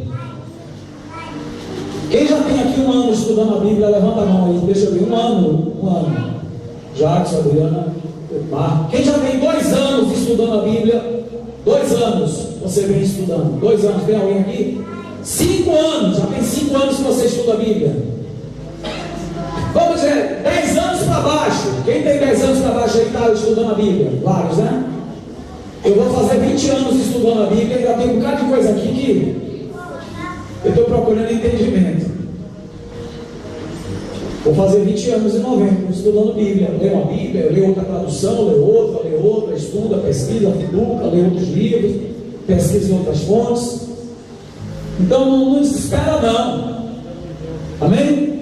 Quem já tem aqui um ano estudando a Bíblia, levanta a mão aí, deixa eu ver. Um ano. Jackson, Adriana, Marco. Quem já tem 2 anos estudando a Bíblia? 2 anos você vem estudando. 2 anos, tem alguém aqui? 5 anos, já tem 5 anos que você estuda a Bíblia. Vamos dizer, 10 anos para baixo. Quem tem 10 anos para baixo aí está estudando a Bíblia? Vários, né? Eu vou fazer 20 anos estudando a Bíblia e ainda tem um bocado de coisa aqui que eu estou procurando entendimento. Vou fazer 20 anos em novembro estudando Bíblia. Leio a Bíblia, leio outra tradução, leio outra, estuda, pesquisa, educa, leio outros livros, pesquisa em outras fontes. Então não desespera não. Amém?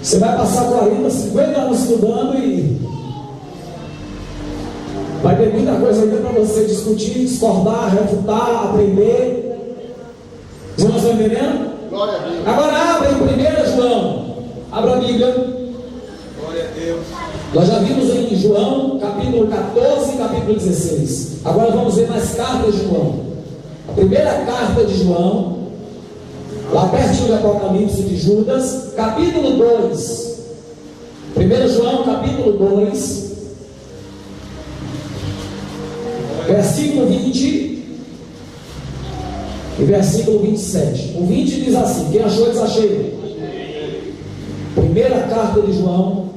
Você vai passar 40, 50 anos estudando e vai ter muita coisa ainda para você discutir, discordar, refutar, aprender. Vocês não estão entendendo? Glória a Deus. Agora abra em 1 João. Abra a Bíblia. Glória a Deus. Nós já vimos em João, capítulo 14 e capítulo 16. Agora vamos ver mais cartas de João. A primeira carta de João, lá pertinho do Apocalipse de Judas, capítulo 2. 1 João, capítulo 2, versículo 20 e versículo 27. O 20 diz assim: quem achou, diz achei. Primeira carta de João,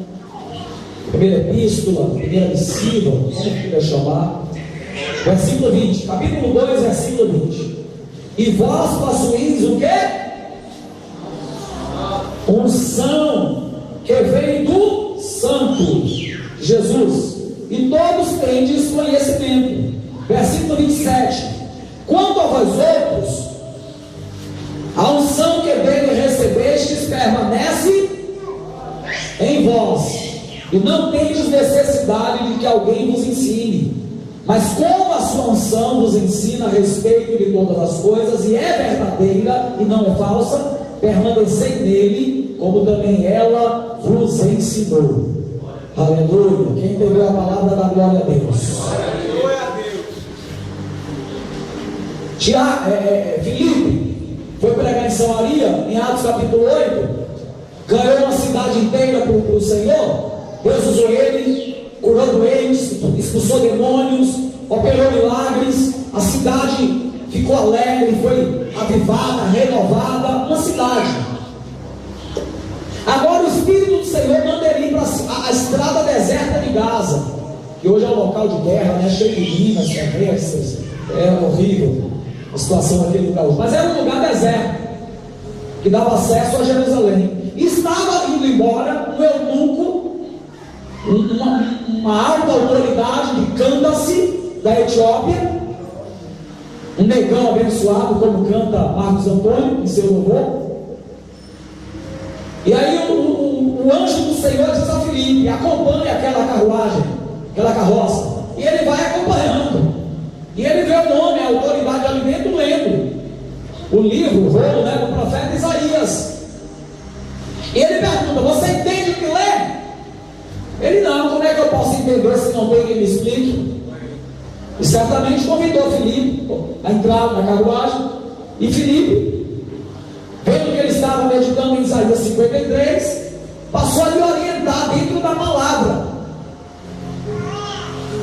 primeira epístola, primeira missiva, como quiser chamar, versículo 20, capítulo 2, versículo 20. E vós possuís o quê? Unção que vem do Santo Jesus, e todos tendes conhecimento. Versículo 27. Quanto a vós outros, a unção que dele recebestes permanece em vós, e não tendes necessidade de que alguém vos ensine, mas como a sua unção vos ensina a respeito de todas as coisas, e é verdadeira e não é falsa, permanecei nele, como também ela vos ensinou. Aleluia. Quem entendeu a palavra da glória a Deus? Glória a Deus. Filipe foi pregar em Samaria, em Atos capítulo 8, ganhou uma cidade inteira para o Senhor. Deus usou ele, curou doentes, expulsou demônios, operou milagres. A cidade ficou alegre, foi avivada, renovada, uma cidade. Agora o Espírito do Senhor manda ele ir para a estrada deserta de Gaza, que hoje é um local de guerra, né? Cheio de minas, florestas, é horrível a situação daquele lugar. Mas era um lugar deserto, que dava acesso a Jerusalém. E estava indo embora um eunuco uma alta autoridade de Candace, da Etiópia, um negão abençoado, como canta Marcos Antônio em seu louvor. E aí o anjo do Senhor diz a Filipe: acompanhe aquela carruagem, aquela carroça. E ele vai acompanhando. E ele vê o nome, a autoridade de alimento, lendo o livro, o rolo, né, do profeta Isaías. E ele pergunta: você entende o que lê? Ele: não, como é que eu posso entender se não tem quem me explique? E certamente convidou Filipe a entrar na carruagem. E Filipe, vendo que ele estava meditando em Isaías 53, passou a lhe orientar dentro da palavra,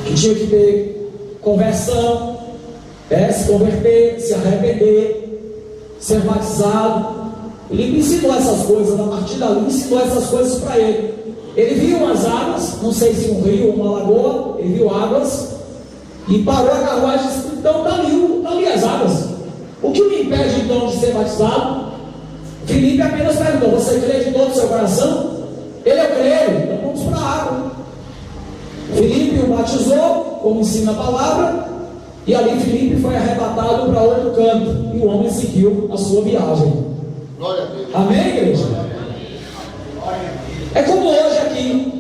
que tinha que ter conversão, se converter, se arrepender, ser batizado. Ele ensinou essas coisas, a partir dali ensinou essas coisas para ele. Ele viu umas águas, não sei se um rio ou uma lagoa, ele viu águas, e parou a carruagem e disse: então está ali as águas. O que me impede então de ser batizado? Filipe apenas perguntou: você crê de todo o seu coração? Ele: eu creio. Então vamos para a água. Filipe o batizou, como ensina a palavra, e ali Filipe foi arrebatado para outro canto, e o homem seguiu a sua viagem. Glória a Deus. Amém, igreja? É como hoje aqui.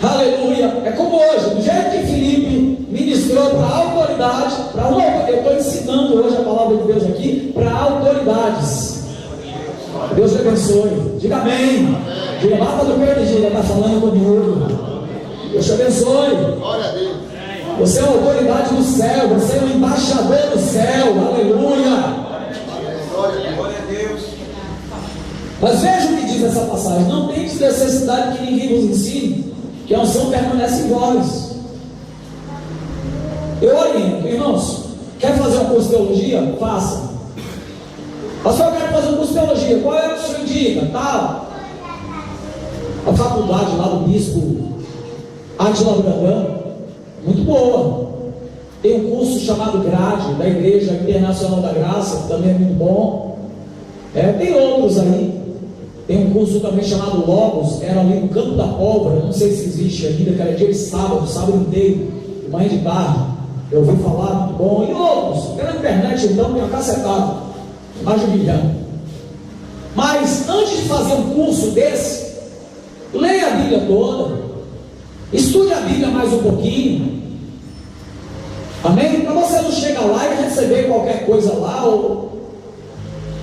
Aleluia. É como hoje, do jeito que Filipe ministrou para a autoridade, eu estou ensinando hoje a palavra de Deus aqui para autoridades. Deus te abençoe. Diga amém. Diga: bata do pé de Gira, está falando comigo. Deus te abençoe. Glória a Deus. Você é uma autoridade do céu, você é um embaixador do céu. Aleluia. Glória a Deus. Mas veja o que diz essa passagem: não tem necessidade que ninguém vos ensine, que a unção permanece em vós. Eu oriento, irmãos, quer fazer um curso de teologia? Faça. Pastor, eu quero fazer um curso de teologia, qual é o que o senhor indica? Tal. A faculdade lá do bispo Átila Brandão, muito boa. Tem um curso chamado Grade, da Igreja Internacional da Graça, que também é muito bom. Tem outros aí. Tem um curso também chamado Logos, era ali no Campo da Pólvora, não sei se existe ainda, que era dia de sábado inteiro, de manhã e de tarde. Eu ouvi falar, muito bom. E outros, pela internet então, tem uma cacetada, mais de 1 milhão. Mas antes de fazer um curso desse, leia a Bíblia toda, estude a Bíblia mais um pouquinho. Amém? Para você não chegar lá e receber qualquer coisa lá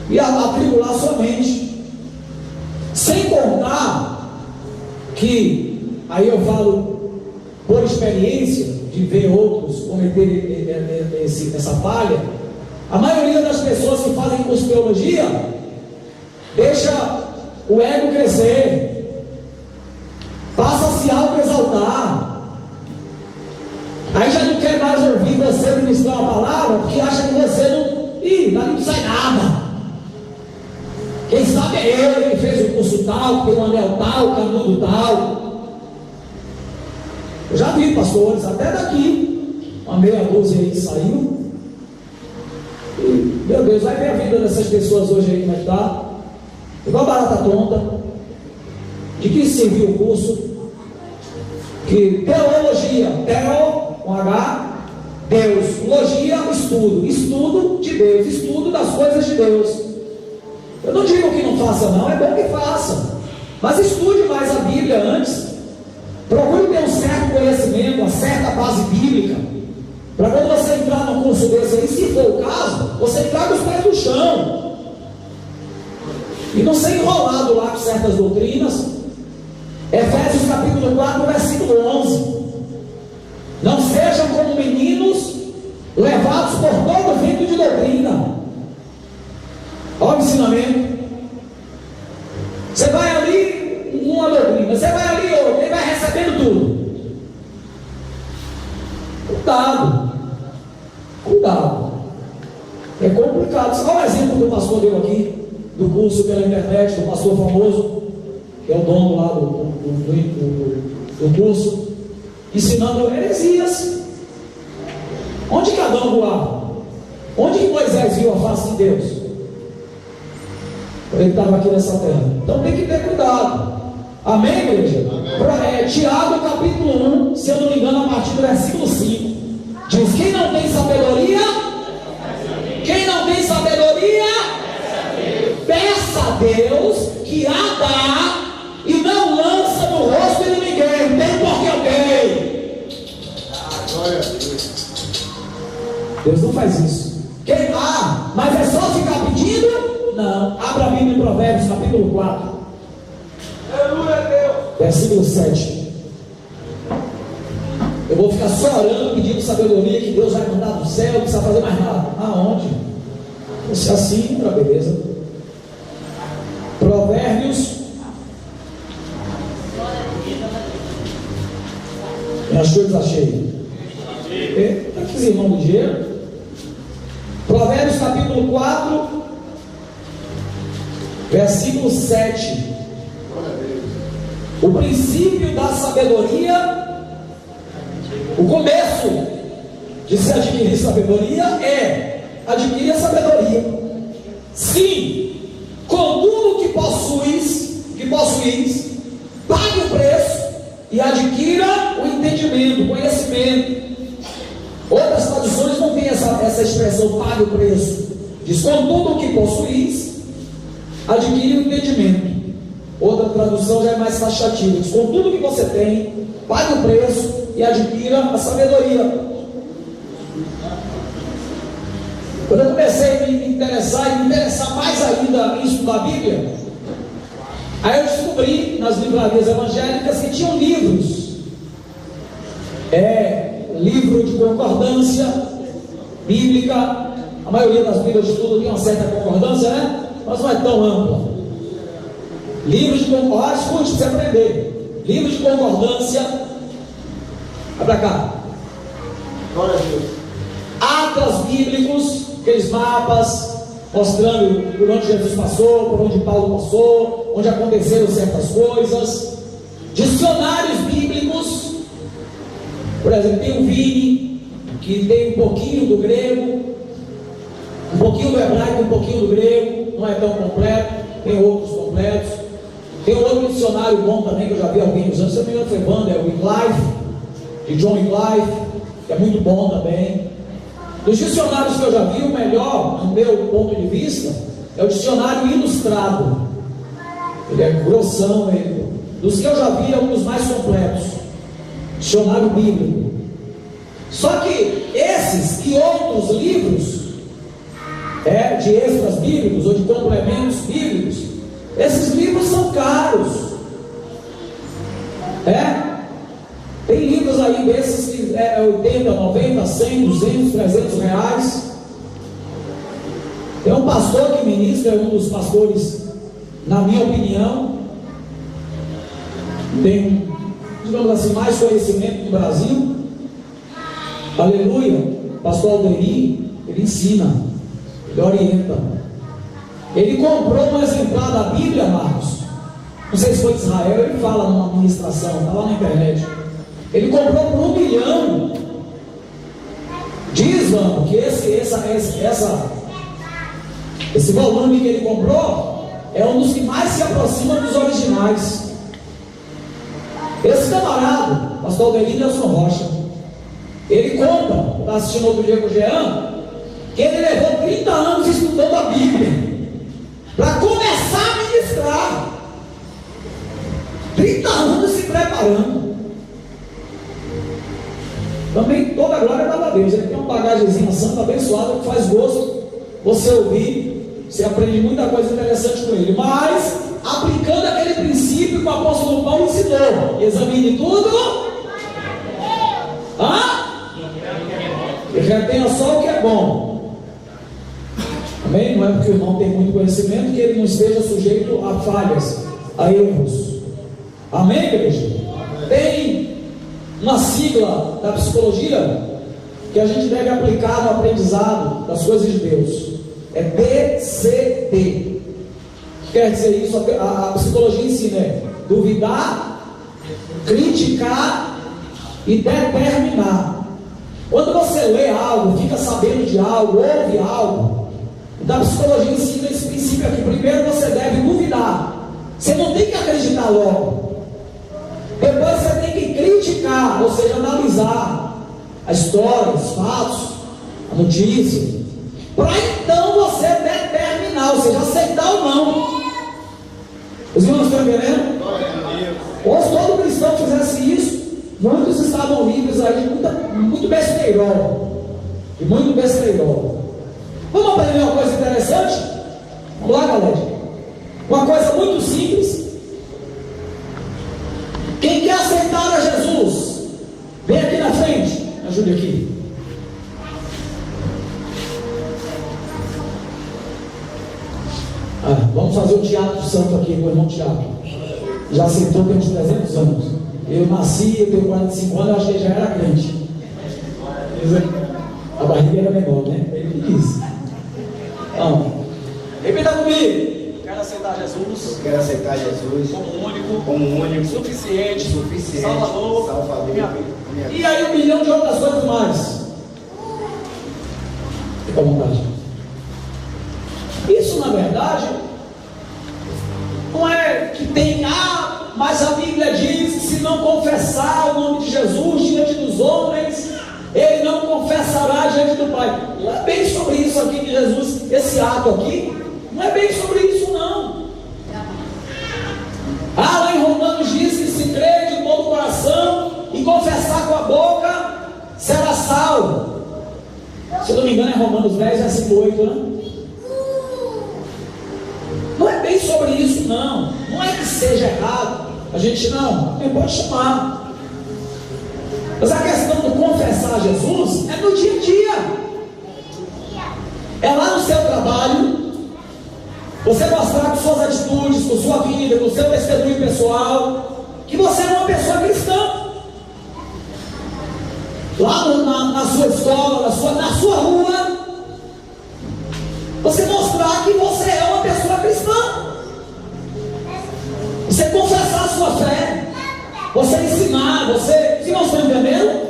e atribular sua mente. Sem contar que, aí eu falo por experiência de ver outros cometer essa falha, a maioria das pessoas que fazem curso de teologia deixa o ego crescer, passa a se auto-exaltar, aí já não quer mais ouvir você ministrar uma palavra, porque acha que você dali não sai nada. Quem sabe é ele que fez o curso tal, que tem um anel tal, canudo tal. Eu já vi pastores, até daqui, uma meia dúzia aí que saiu. E, meu Deus, vai ver a vida dessas pessoas hoje aí, como é que está? Igual barata tonta. De que serviu o curso? Que teologia, teo, com H, Deus, logia, estudo de Deus, estudo das coisas de Deus. Eu não digo que não faça não, é bom que faça, mas estude mais a Bíblia antes, procure ter um certo conhecimento, uma certa base bíblica, para quando você entrar num curso desse aí, se for o caso, você entrar com os pés no chão, e não ser enrolado lá com certas doutrinas. Efésios capítulo 4, versículo 11, não sejam como meninos, levados por todo vento de doutrina. Olha o ensinamento. Você vai ali, uma doutrina, você vai ali outra, ele vai recebendo tudo. Cuidado. É complicado. Olha o exemplo que o pastor deu aqui, do curso pela internet, do pastor famoso, que é o dono lá do curso, ensinando heresias. Onde que Adão voava? Onde que Moisés viu a face de Deus? Ele estava aqui nessa terra. Então tem que ter cuidado. Amém, igreja? Tiago capítulo 1, se eu não me engano, a partir do versículo 5, diz: quem não tem sabedoria, peça a Deus, que a dá, e não lança no rosto de ninguém. Tem porque eu tenho. Glória a Deus. Deus não faz isso. Mas é só ficar pedindo? Não. Abra a Bíblia em Provérbios capítulo 4. Aleluia, Deus. Versículo 7. Eu vou ficar só orando, pedindo sabedoria, que Deus vai mandar do céu, não precisa fazer mais nada. Aonde? Se assim, para beleza. Provérbios. Minhas coisas achei. Está aqui, irmão do dinheiro. Provérbios capítulo 4, versículo 7. O princípio da sabedoria, o começo de se adquirir sabedoria é adquirir a sabedoria. Sim, com tudo que possuis, pague o preço e adquira o entendimento, o conhecimento. Outras traduções não tem essa expressão, pague o preço. Diz: com tudo que possuis, adquire o entendimento. Outra tradução já é mais taxativa, diz: com tudo que você tem, pague o preço e adquira a sabedoria. Quando eu comecei a me interessar mais ainda em estudar a Bíblia, aí eu descobri nas livrarias evangélicas que tinham livros, livro de concordância bíblica. A maioria das Bíblias de estudo tem uma certa concordância, né? Mas não é tão ampla. Livro de concordância, escute para você aprender. Livro de concordância. Vai para cá. Glória a Deus. Atlas bíblicos, aqueles mapas mostrando por onde Jesus passou, por onde Paulo passou, onde aconteceram certas coisas. Dicionários bíblicos. Por exemplo, tem o Vini, que tem um pouquinho do grego, um pouquinho do hebraico, um pouquinho do grego. Não é tão completo. Tem outros completos. Tem um outro dicionário bom também, que eu já vi alguém usando, se não me engano foi banda, é o Wycliffe, de John Wycliffe, que é muito bom também. Dos dicionários que eu já vi, o melhor, no meu ponto de vista, é o dicionário ilustrado. Ele é grossão, dos que eu já vi, é um dos mais completos. Dicionário bíblico. Só que esses e outros livros, de extras bíblicos ou de complementos bíblicos, esses livros são caros. Tem livros aí desses que 80, 90, 100, 200, 300 reais. Tem um pastor que ministra, um dos pastores, na minha opinião, tem, digamos assim, mais conhecimento no Brasil. Aleluia. Pastor Alderi, ele ensina, ele orienta. Ele comprou um exemplar da Bíblia, Marcos. Não sei se foi de Israel, ele fala numa ministração, está lá na internet. Ele comprou por 1 milhão. Diz, mano, que esse volume que ele comprou é um dos que mais se aproxima dos originais. Esse camarada, pastor Alderi Nelson Rocha, ele conta, está assistindo outro dia com o Jean, que ele levou 30 anos estudando a Bíblia para começar a ministrar. 30 anos se preparando. Também toda a glória dá a Deus. Ele tem uma bagagemzinha santa, abençoada, que faz gosto você ouvir. Você aprende muita coisa interessante com ele. Mas, aplicando aquele princípio que o apóstolo Paulo ensinou: examine tudo. E retenha só o que é bom. Amém? Não é porque o irmão tem muito conhecimento que ele não esteja sujeito a falhas, a erros. Amém, igreja? Tem uma sigla da psicologia que a gente deve aplicar no aprendizado das coisas de Deus. É DCD. Quer dizer isso? A psicologia ensina: duvidar, criticar e determinar. Quando você lê algo, fica sabendo de algo, ouve algo, da psicologia ensina esse princípio aqui. Primeiro você deve duvidar. Você não tem que acreditar logo. analisar a história, os fatos, a notícia, para então você determinar, ou seja, aceitar ou não. Os irmãos estão entendendo? Ou se todo cristão fizesse isso, muitos estavam livres aí de muito besteirol. E muito besteirol. Vamos aprender uma coisa interessante? Vamos lá, galera. Uma coisa muito simples. Quem quer aceitar a Jesus, vem aqui na frente. Me ajude aqui. Vamos fazer o teatro santo aqui com o irmão Tiago. Já aceitou tem uns 300 anos. Eu nasci, eu tenho 45 anos, eu acho que ele já era crente. A barriga era menor, né? Ele disse. Então, repita comigo. Quero aceitar Jesus. Quero aceitar Jesus como único, suficiente, Salvador, minha vida. E aí 1 milhão de outras coisas mais. Fica à vontade. Isso, na verdade, não é que tem, mas a Bíblia diz que se não confessar o nome de Jesus diante dos homens, ele não confessará diante do Pai. Não é bem sobre isso aqui que Jesus, esse ato aqui, não é bem sobre isso não. Lá em Romanos diz que se crer de todo o coração e confessar com a boca, será salvo. Se eu não me engano é Romanos 10, versículo 8, né? Não é bem sobre isso não. Não é que seja errado. A gente não pode chamar. Mas a questão do confessar Jesus é no dia a dia. É lá no seu trabalho. Você mostrar com suas atitudes, com sua vida, com seu testemunho pessoal, que você é uma pessoa cristã. Lá na sua escola, na sua rua, você mostrar que você é uma pessoa cristã. Você confessar a sua fé, você ensinar, se não estão entendendo?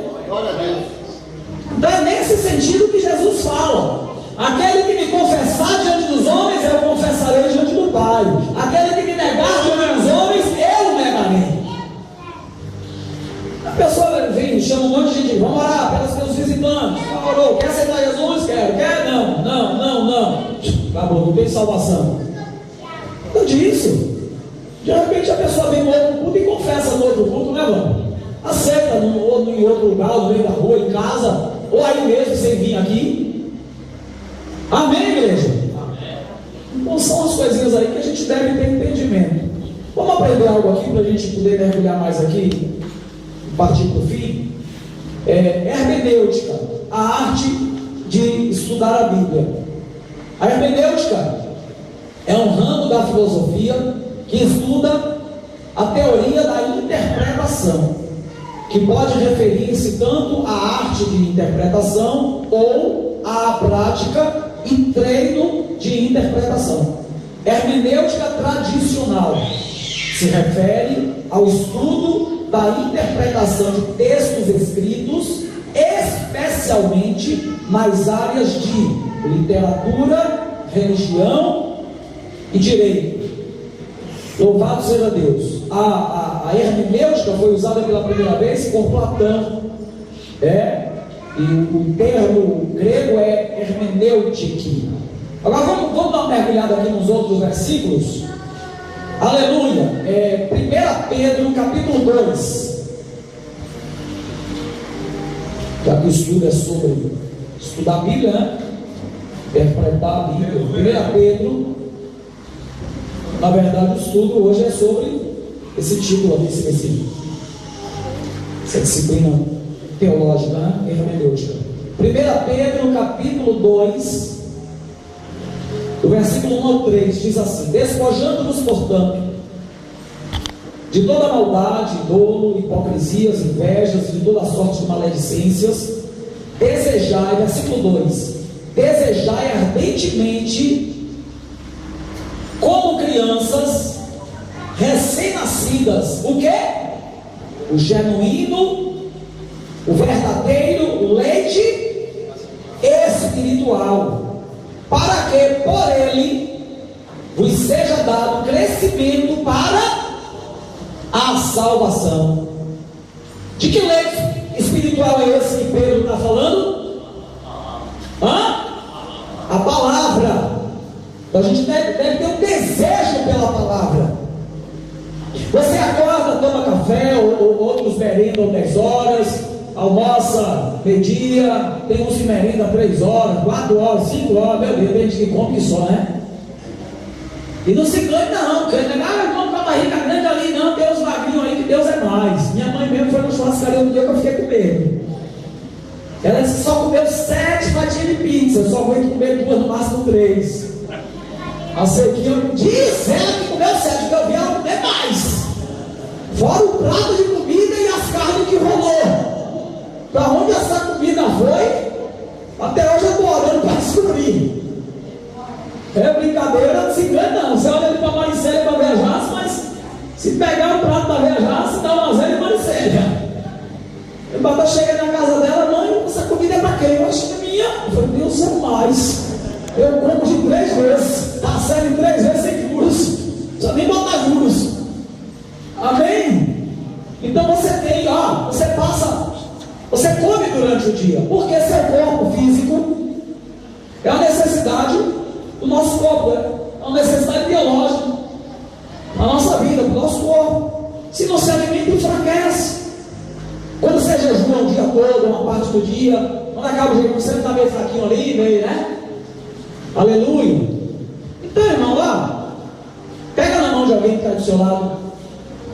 Então é nesse sentido que Jesus fala: aquele que me confessar diante dos homens, eu confessarei diante do Pai. Aquele que me negar diante dos homens, eu negarei. A pessoa vem, chama um monte de gente, vamos orar pelos seus visitantes. Orou, quer aceitar Jesus? Quer? Não. Acabou, não tem salvação. Não disso. De repente a pessoa vem no outro culto e confessa no outro culto, né, mano? Aceita em outro lugar, no meio da rua, em casa, ou aí mesmo sem vir aqui. Amém, igreja? Amém. Então são as coisinhas aí que a gente deve ter entendimento. Vamos aprender algo aqui para a gente poder mergulhar mais aqui, partir para o fim. Hermenêutica, a arte de estudar a Bíblia. A hermenêutica é um ramo da filosofia que estuda a teoria da interpretação, que pode referir-se tanto à arte de interpretação ou à prática e treino de interpretação. Hermenêutica tradicional se refere ao estudo da interpretação de textos escritos, especialmente nas áreas de literatura, religião e direito. Louvado seja Deus. A hermenêutica foi usada pela primeira vez por Platão. E o termo grego é hermenêutique. Agora vamos dar uma mergulhada aqui nos outros versículos. Aleluia. 1 Pedro capítulo 2. Já que o estudo é sobre estudar a Bíblia, né? Interpretar a Bíblia. 1 Pedro, na verdade o estudo hoje é sobre esse título aqui, essa disciplina teológica, né? Hermenêutica. 1 Pedro capítulo 2, do versículo 1 ao 3, diz assim: despojando-nos, portanto, de toda maldade, dolo, hipocrisias, invejas e de toda sorte de maledicências, desejai, versículo 2, desejai ardentemente, como crianças recém-nascidas, o que? O genuíno, o verdadeiro leite espiritual, para que por ele vos seja dado crescimento para a salvação. De que leite espiritual espiritual é esse que Pedro está falando? A palavra. Então a gente deve ter um desejo pela palavra. Você acorda, toma café, ou outros merendam 10 horas, almoça meio-dia, tem uns que merendam 3 horas, 4 horas, 5 horas, meu Deus, tem gente que come só, né? E não se ganha não, vamos com a barriga grande ali, não, tem uns magrinhos aí que Deus é mais. Minha mãe mesmo foi no churrascaria um dia que eu fiquei com medo. Ela disse que só comeu 7 fatias de pizza, eu só aguento comer 2, no máximo 3. A sequinha diz ela que comeu 7, porque eu vi ela comer mais. Fora o prato de comida e as carnes que rolou. Para onde essa comida foi? Até hoje eu estou orando para descobrir. É brincadeira, não se engana não. Você olha ali para Maricélia para viajar, mas se pegar o prato para viajar, se dá uma zero em Maricélia. Eu bata chega na casa dela, mãe, essa comida é para quem? Eu acho que é minha. Eu falei, Deus é mais. Eu como de 3 vezes, parcelo em 3 vezes sem juros. Não precisa nem botar juros. Amém? Então você tem, você come durante o dia, porque seu corpo físico é uma necessidade do nosso corpo, é uma necessidade biológica na nossa vida, para o nosso corpo. Se não se alimenta, enfraquece. Quando você jejua um dia todo, uma parte do dia, quando acaba o jejum, você está meio fraquinho ali, meio, né? Aleluia. Então, irmão, pega na mão de alguém que está do seu lado,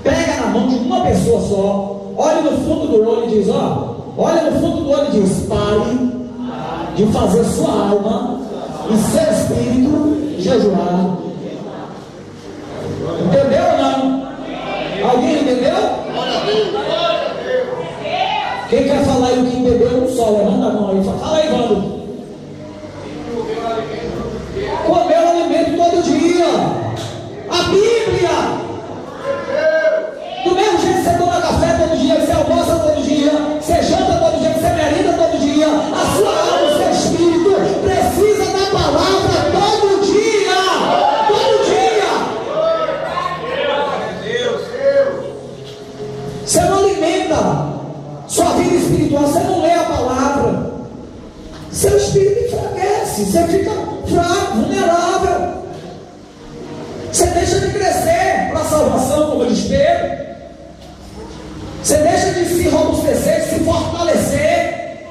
pega na mão de uma pessoa só, olha no fundo do olho e diz, olha no fundo do olho e diz, pare de fazer sua alma e seu espírito jejuar. Entendeu ou não? Alguém entendeu? Quem quer falar aí o que entendeu, só levanta a mão aí. Fala aí, Vando. Comer o alimento todo dia. A Bíblia. Do mesmo jeito que você toma café todo dia, que você almoça todo dia, você janta todo dia, que você merenda todo dia, a sua alma, o seu espírito precisa da palavra todo dia. Todo dia. Você não alimenta sua vida espiritual, você não lê a palavra, seu espírito enfraquece, você fica fraco, vulnerável, você deixa de crescer para a salvação, como eu disse, você deixa de se robustecer, de se fortalecer.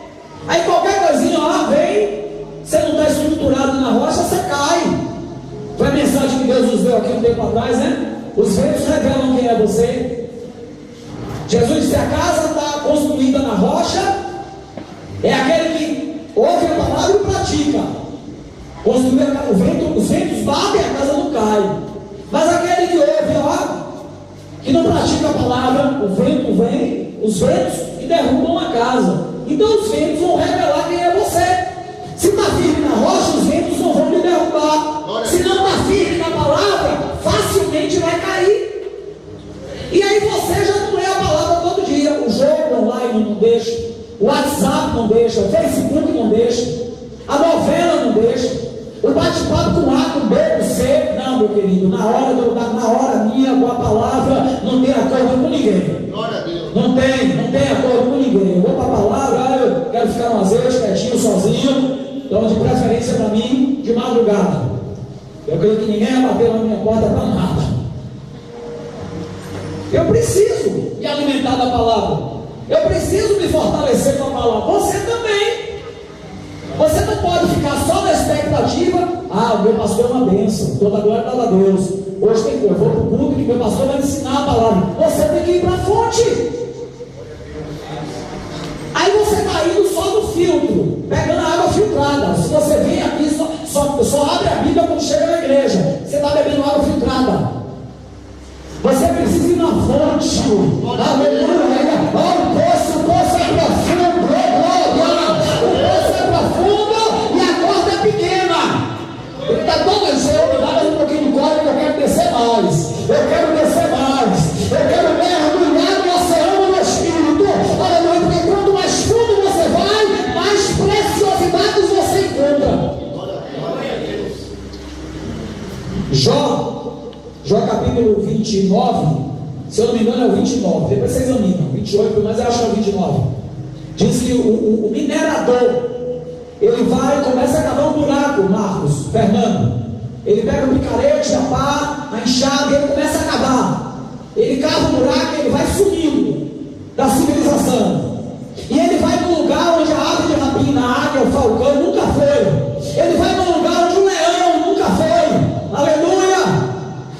Aí qualquer coisinha vem, você não está estruturado na rocha, você cai. Foi a mensagem que Deus nos deu aqui um tempo atrás, né? Os ventos revelam quem é você. Jesus disse: a casa está construída na rocha, é aquele que ouve a palavra e pratica. Os ventos batem, a casa não cai. Mas aquele que ouve, que não pratica a palavra, o vento vem, os ventos, e derrubam a casa. Então os ventos vão revelar quem é você. Se está firme na rocha, os ventos não vão lhe derrubar. Se não está firme na palavra, facilmente vai cair. E aí você já não lê a palavra todo dia. O jogo online não deixa, o WhatsApp não deixa, o Facebook não deixa, a novela não deixa, o bate-papo com A, com B, com C. Não, meu querido, na hora minha, com a palavra, não tem acordo com ninguém. Não tem acordo com ninguém. Eu vou para a palavra, eu quero ficar no azeite, quietinho, sozinho. Então, de preferência para mim, de madrugada. Eu creio que ninguém vai bater na minha porta para nada. Eu preciso me alimentar da palavra. Eu preciso me fortalecer com a palavra. Você também. Você não pode ficar só na expectativa. O meu pastor é uma bênção, toda glória dada a Deus. Hoje tem que eu vou para o culto que meu pastor vai ensinar a palavra. Você tem que ir para a fonte. Aí você está indo só no filtro, pegando a água filtrada. Se você vem aqui, só abre a Bíblia quando chega na igreja. Você está bebendo água filtrada. Você precisa ir na fonte. Aleluia. O poço é profundo. O poço é profundo e a corda é pequena. Ele está todo dizendo, dá um pouquinho de corda que eu quero descer mais. Eu quero descer mais. Eu quero mergulhar no oceano do Espírito. Aleluia, porque quanto mais fundo você vai, mais preciosidades você encontra. Jó capítulo 29, se eu não me engano é o 29, depois você examina, 28, mas eu acho que é o 29. Diz que o minerador, ele vai e começa a cavar um buraco, Marcos, Fernando. Ele pega o picarete, a pá, a enxada e ele começa a cavar. Ele cava um buraco e ele vai sumindo da civilização. E ele vai no lugar onde a ave de rapina, a águia, o falcão nunca foi. Ele vai no lugar onde o leão nunca foi. Aleluia!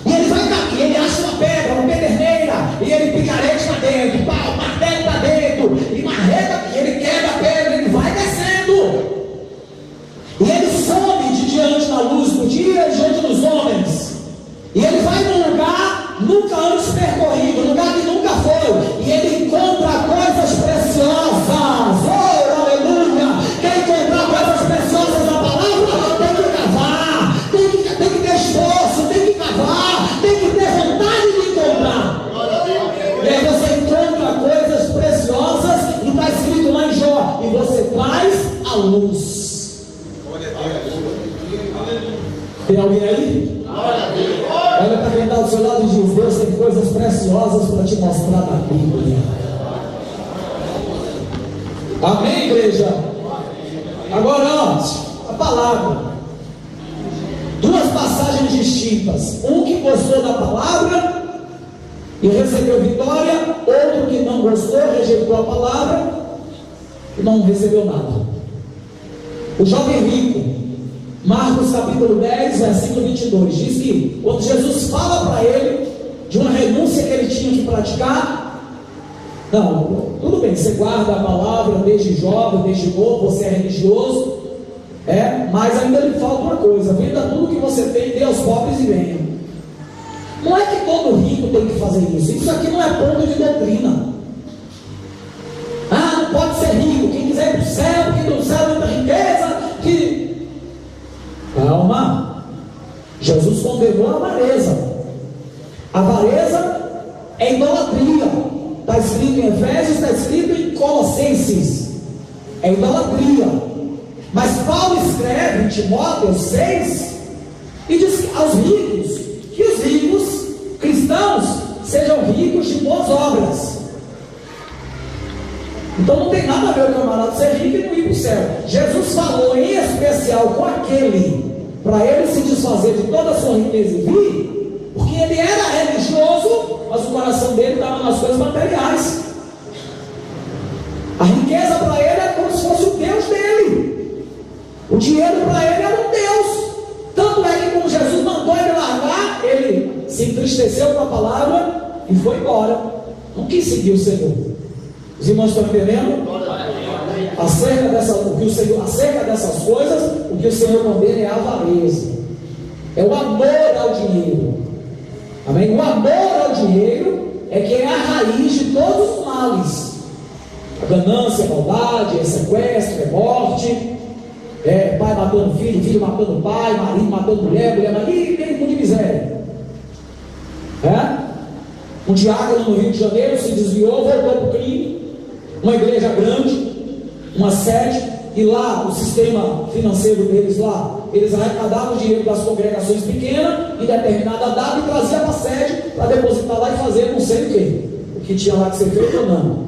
E ele vai cair, ele acha uma pedra, uma pederneira, e ele picarete para dentro, pau, martelo para dentro, e marreta, e ele quebra a pedra, ele vai descendo. E ele some de diante da luz do dia, diante dos homens. E ele vai num lugar nunca antes percorrido, lugar que nunca foi. E ele encontra coisas preciosas. Oh, aleluia! Quer encontrar coisas preciosas na palavra? Tem que cavar, tem que ter esforço, tem que cavar, tem que ter vontade de encontrar. E aí você encontra coisas preciosas, e está escrito lá em Jó, e você traz a luz. Tem alguém aí? Olha para quem está do seu lado e diz: Deus tem coisas preciosas para te mostrar na Bíblia. Amém, igreja? Agora, a palavra. Duas passagens distintas. Um que gostou da palavra e recebeu vitória. Outro que não gostou, rejeitou a palavra e não recebeu nada. O jovem rico, Marcos capítulo 10, versículo 22, diz que quando Jesus fala para ele de uma renúncia que ele tinha que praticar, não, tudo bem, você guarda a palavra desde jovem, desde novo, você é religioso, mas ainda lhe falta uma coisa: venda tudo que você tem, dê aos pobres e venha. Não é que todo rico tem que fazer isso aqui não é ponto de doutrina. Não pode ser rico, quem quiser ir para o céu, porque no céu é muita riqueza, que... Calma, Jesus condenou a avareza. A avareza é idolatria. Está escrito em Efésios, está escrito em Colossenses. É idolatria. Mas Paulo escreve em Timóteo 6 e diz aos ricos que os ricos cristãos sejam ricos de boas obras. Então não tem nada a ver o camarada ser rico e não ir para o céu. Jesus falou em especial com aquele, para ele se desfazer de toda a sua riqueza e vir, porque ele era religioso, mas o coração dele estava nas coisas materiais. A riqueza para ele era como se fosse o Deus dele. O dinheiro para ele era um Deus. Tanto é que quando Jesus mandou ele largar, ele se entristeceu com a palavra e foi embora. Não quis seguir o Senhor. Os irmãos estão entendendo? Acerca dessas coisas, o que o Senhor condena é a avareza, é o amor ao dinheiro. Amém? O amor ao dinheiro é que é a raiz de todos os males. A ganância, a maldade, é sequestro, é morte, é pai matando filho, filho matando pai, marido matando mulher, mulher matando, e tem mundo de miséria. Um diácono no Rio de Janeiro se desviou, voltou para o crime. Uma igreja grande, uma sede, e lá o sistema financeiro deles lá, eles arrecadavam o dinheiro das congregações pequenas em determinada data e trazia para a sede para depositar lá e fazer não sei o que tinha lá que ser feito ou não.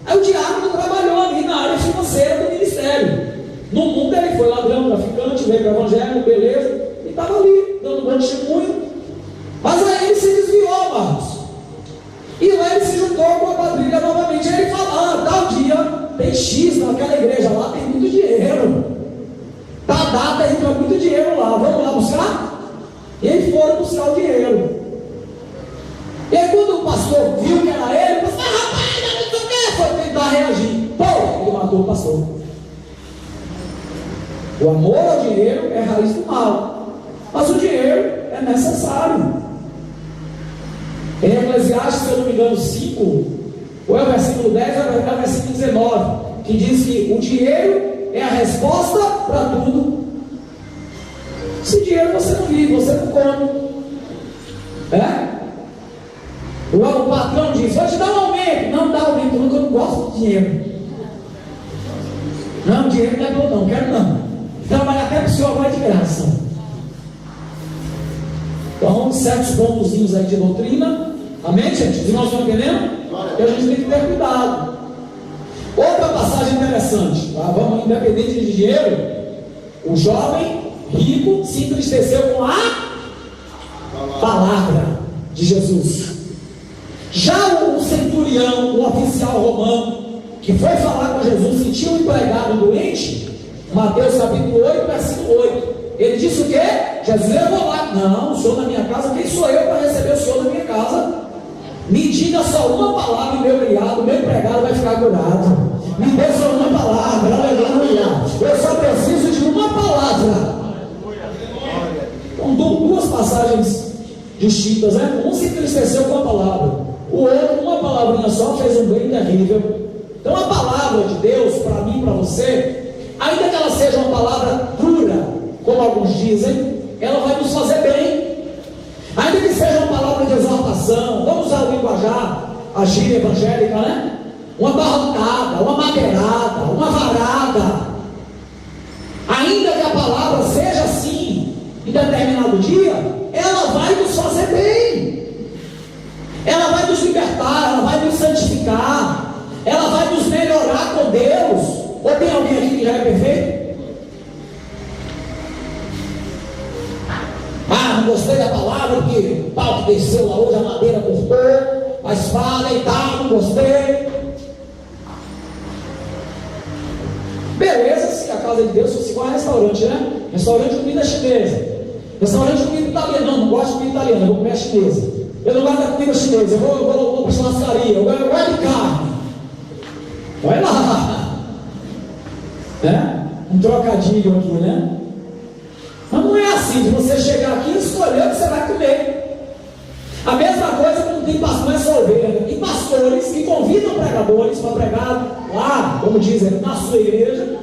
Aí o diácono trabalhou ali na área financeira do ministério. No mundo ele foi ladrão, traficante, veio para o evangelho, beleza, e estava ali dando bom testemunho. Mas aí ele se desviou, Marcos. E lá ele se juntou com a quadrilha novamente. Aí ele falou: tal dia tem X naquela igreja lá, tem muito dinheiro. Tal data entra muito dinheiro lá, vamos lá buscar? E eles foram buscar o dinheiro. E aí quando o pastor viu que era ele, o pastor: rapaz, não sei o que, foi tentar reagir. Pô, ele matou o pastor. O amor ao dinheiro é a raiz do mal, mas o dinheiro é necessário. Em Eclesiastes, se eu não me engano, 5, ou é o versículo 10, ou é o versículo 19, que diz que o dinheiro é a resposta para tudo. Sem dinheiro você não vive, você não come. O patrão diz: vou te dar um aumento. Não dá aumento, porque eu não gosto de dinheiro. Não, dinheiro não é bom, não, quero não. Trabalhar até para o senhor vai de graça. Então, certos pontozinhos aí de doutrina. Amém, gente? Os irmãos estão entendendo? Que a gente tem que ter cuidado. Outra passagem interessante, tá? Vamos, independente de dinheiro, o jovem rico se entristeceu com a palavra de Jesus. Já o centurião, o oficial romano, que foi falar com Jesus e tinha um empregado doente, Mateus capítulo 8, versículo 8, ele disse o quê? Jesus levou lá. Não, o senhor na minha casa, quem sou eu para receber o senhor na minha casa? Me diga só uma palavra e meu criado, meu empregado vai ficar curado. Me dê só uma palavra, aleluia. Eu só preciso de uma palavra. Então, duas passagens distintas, né? Um se entristeceu com a palavra, o outro, uma palavrinha só, fez um bem terrível. Então, a palavra de Deus, para mim e para você, ainda que ela seja uma palavra dura, como alguns dizem, ela vai nos fazer bem. Ainda que seja uma palavra de exortação, vamos usar o linguajar, a gíria evangélica, né? Uma barrocada, uma madeirada, uma varada. Ainda que a palavra seja assim, em determinado dia, ela vai nos fazer bem. Ela vai nos libertar, ela vai nos santificar, ela vai nos melhorar com Deus. Ou tem alguém aqui que já é perfeito? Ah, não gostei da palavra porque o pau que desceu lá hoje, a madeira cortou, a espada e tal, não gostei. Beleza, se a casa de Deus fosse igual a restaurante, né? Restaurante de comida chinesa, restaurante de comida italiana. Não gosto de comida italiana, eu vou comer a chinesa. Eu não gosto da comida chinesa, eu vou para a churrascaria, eu gosto de carne. Vai lá, né? Um trocadilho aqui, né? Mas não é assim, de você chegar aqui e escolher o que você vai comer. A mesma coisa quando tem pastor, não é só ovelha. Tem pastores que convidam pregadores para pregar lá, como dizem, na sua igreja.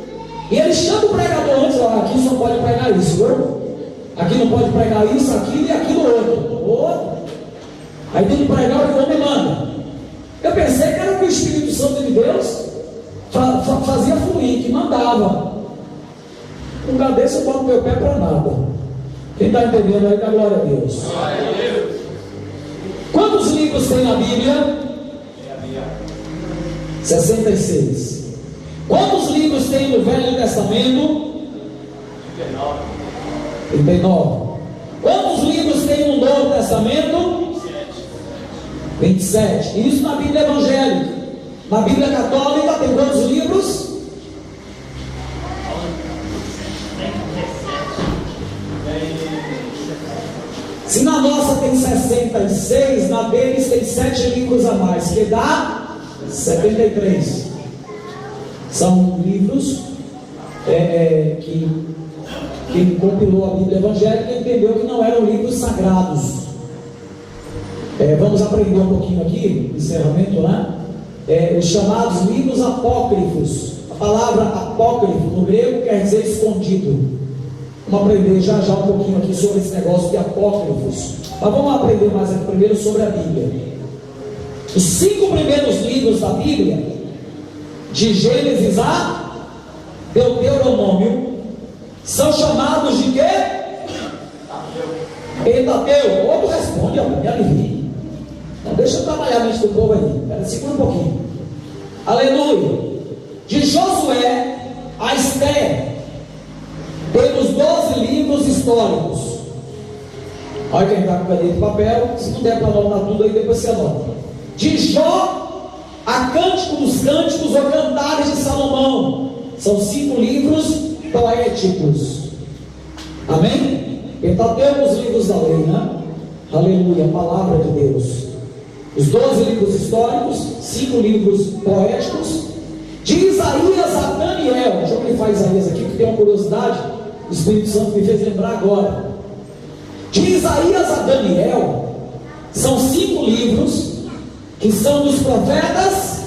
E eles chamam o pregador antes, ó, aqui só pode pregar isso, viu? Aqui não pode pregar isso, aquilo e aquilo outro. Aí tem que pregar o que o homem manda. Eu pensei que era o que o Espírito Santo de Deus fazia fluir, que mandava. Um lugar desse eu boto meu pé para nada. Quem está entendendo aí, dá glória a Deus. Quantos livros tem na Bíblia? 66. Quantos livros tem no Velho Testamento? 39. Quantos livros tem no Novo Testamento? 27. Isso na Bíblia evangélica. Na Bíblia católica tem quantos livros? Se na nossa tem 66, na deles tem 7 livros a mais, que dá 73. São livros que compilou a Bíblia evangélica e entendeu que não eram livros sagrados. Vamos aprender um pouquinho aqui, encerramento, né? Os chamados livros apócrifos. A palavra apócrifo no grego quer dizer escondido. Vamos aprender já um pouquinho aqui sobre esse negócio de apócrifos. Mas vamos aprender mais aqui primeiro sobre a Bíblia. Os 5 primeiros livros da Bíblia, de Gênesis a Deuteronômio, são chamados de quê? Pentateuco. Outro responde, me alivie. Então deixa eu trabalhar a mente do povo aí. Segura um pouquinho. Aleluia. De Josué a Esther, temos 12 livros históricos. Olha quem está com caneta e papel. Se não der para anotar tudo aí, depois você anota. De Jó a Cântico dos Cânticos ou Cantares de Salomão, são 5 livros poéticos. Amém? Pentateuco, os livros da lei, né? Aleluia, a palavra de Deus. Os 12 livros históricos, 5 livros poéticos. De Isaías a Daniel. Deixa eu ver Isaías aqui, que tem uma curiosidade. O Espírito Santo me fez lembrar agora. De Isaías a Daniel, são 5 livros que são dos profetas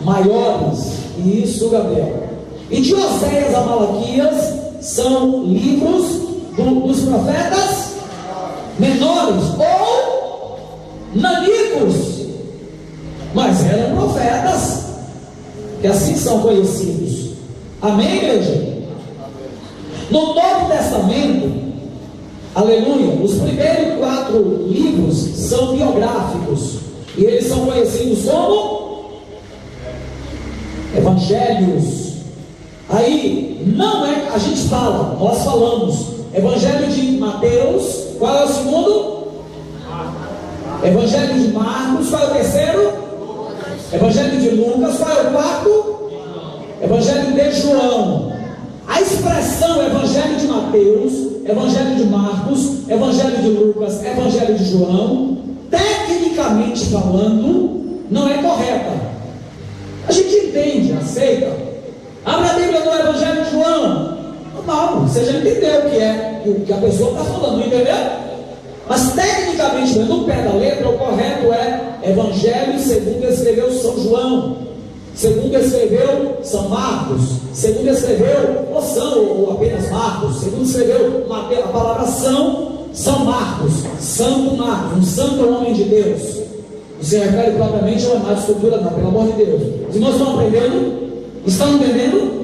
maiores. Isso, Gabriel. E de Oséias a Malaquias, são livros dos profetas menores ou nanicos, mas eram profetas, que assim são conhecidos. Amém, igreja? No Novo Testamento, aleluia, os primeiros 4 livros são biográficos, e eles são conhecidos como evangelhos. Aí, não é, a gente fala, nós falamos, Evangelho de Mateus, qual é o segundo? Evangelho de Marcos, qual é o terceiro? Evangelho de Lucas, qual é o quarto? Evangelho de João. A expressão Evangelho de Mateus, Evangelho de Marcos, Evangelho de Lucas, Evangelho de João, tecnicamente falando, não é correta. A gente entende, aceita. Abre a Bíblia no Evangelho de João. Não, você já entendeu o que a pessoa está falando, não entendeu? Mas tecnicamente, no pé da letra, o correto é Evangelho segundo escreveu São João, segundo escreveu São Marcos, segundo escreveu ou apenas Marcos, segundo escreveu a palavra São Marcos, Santo Marcos, um santo homem de Deus. Não se refere propriamente a uma estrutura, não, pelo amor de Deus. Os irmãos estão aprendendo? Estão entendendo?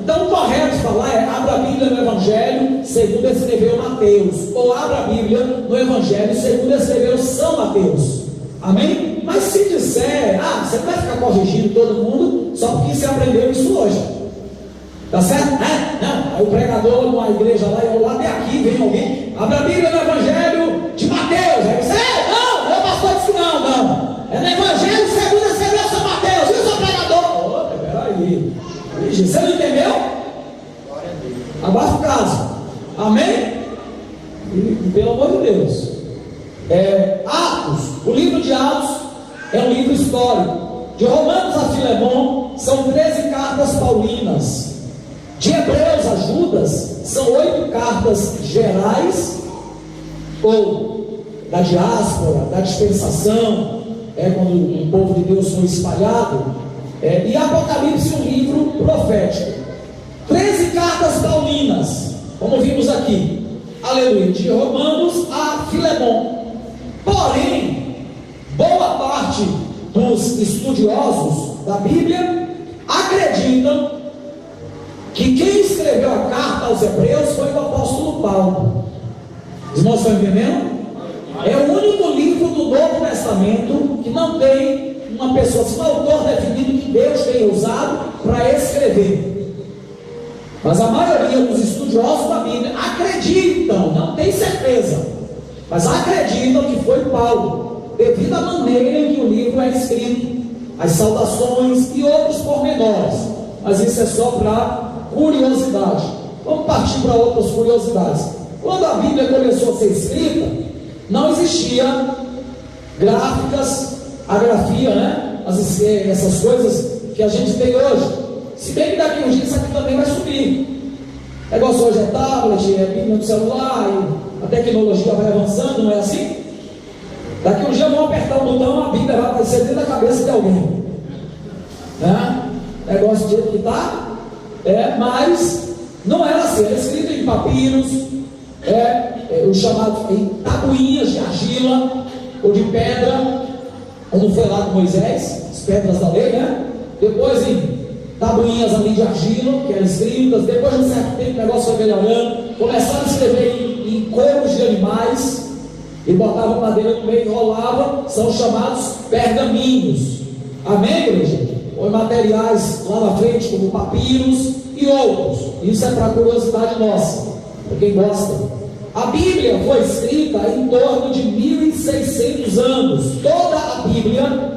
Então o correto falar é: abra a Bíblia no Evangelho segundo escreveu Mateus, ou abra a Bíblia no Evangelho segundo escreveu São Mateus. Amém? Mas se disser, você não vai ficar corrigindo todo mundo só porque você aprendeu isso hoje. Tá certo? Não. Aí o pregador numa igreja lá até aqui, vem alguém, abre a Bíblia no Evangelho de Mateus. Aí você, não, meu pastor disse que não. É no Evangelho segundo escreveu São Mateus, viu, seu pregador? Peraí. Você não entendeu? Abaixo o caso. Amém? E, pelo amor de Deus. Atos, o livro de Atos é um livro histórico. De Romanos a Filemon são 13 cartas paulinas. De Hebreus a Judas são 8 cartas gerais, ou da diáspora, da dispensação, quando o povo de Deus foi espalhado. E Apocalipse, um livro profético. 13 cartas paulinas, como vimos aqui. Aleluia. De Romanos a Filemon. Porém, boa parte dos estudiosos da Bíblia acreditam que quem escreveu a carta aos Hebreus foi o apóstolo Paulo. Os irmãos estão entendendo? É o único livro do Novo Testamento que não tem uma pessoa, um autor definido que Deus tem usado para escrever. Mas a maioria dos estudiosos da Bíblia acreditam, não tem certeza, mas acreditam que foi Paulo, devido à maneira em que o livro é escrito, as saudações e outros pormenores. Mas isso é só para curiosidade. Vamos partir para outras curiosidades. Quando a Bíblia começou a ser escrita, não existia gráficas, a grafia, né? Essas coisas que a gente tem hoje. Se bem que daqui um dia isso aqui também vai subir. O negócio hoje é tablet, é Bíblia no celular, e a tecnologia vai avançando, não é assim? Daqui um dia vão apertar o botão, a Bíblia vai aparecer dentro da cabeça de alguém, né? Negócio do jeito que está, mas não era assim, era escrito em papiros, os chamados em tabuinhas de argila ou de pedra, como foi lá com Moisés, as pedras da lei, né? Depois em tabuinhas ali de argila, que eram escritas. Depois de um certo tempo o negócio foi melhorando, começaram a escrever em couros de animais e botavam madeira no meio e enrolava, são chamados pergaminhos. Amém, igreja? Ou materiais lá na frente, como papiros e outros. Isso é para curiosidade nossa, para quem gosta. A Bíblia foi escrita em torno de 1600 anos. Toda a Bíblia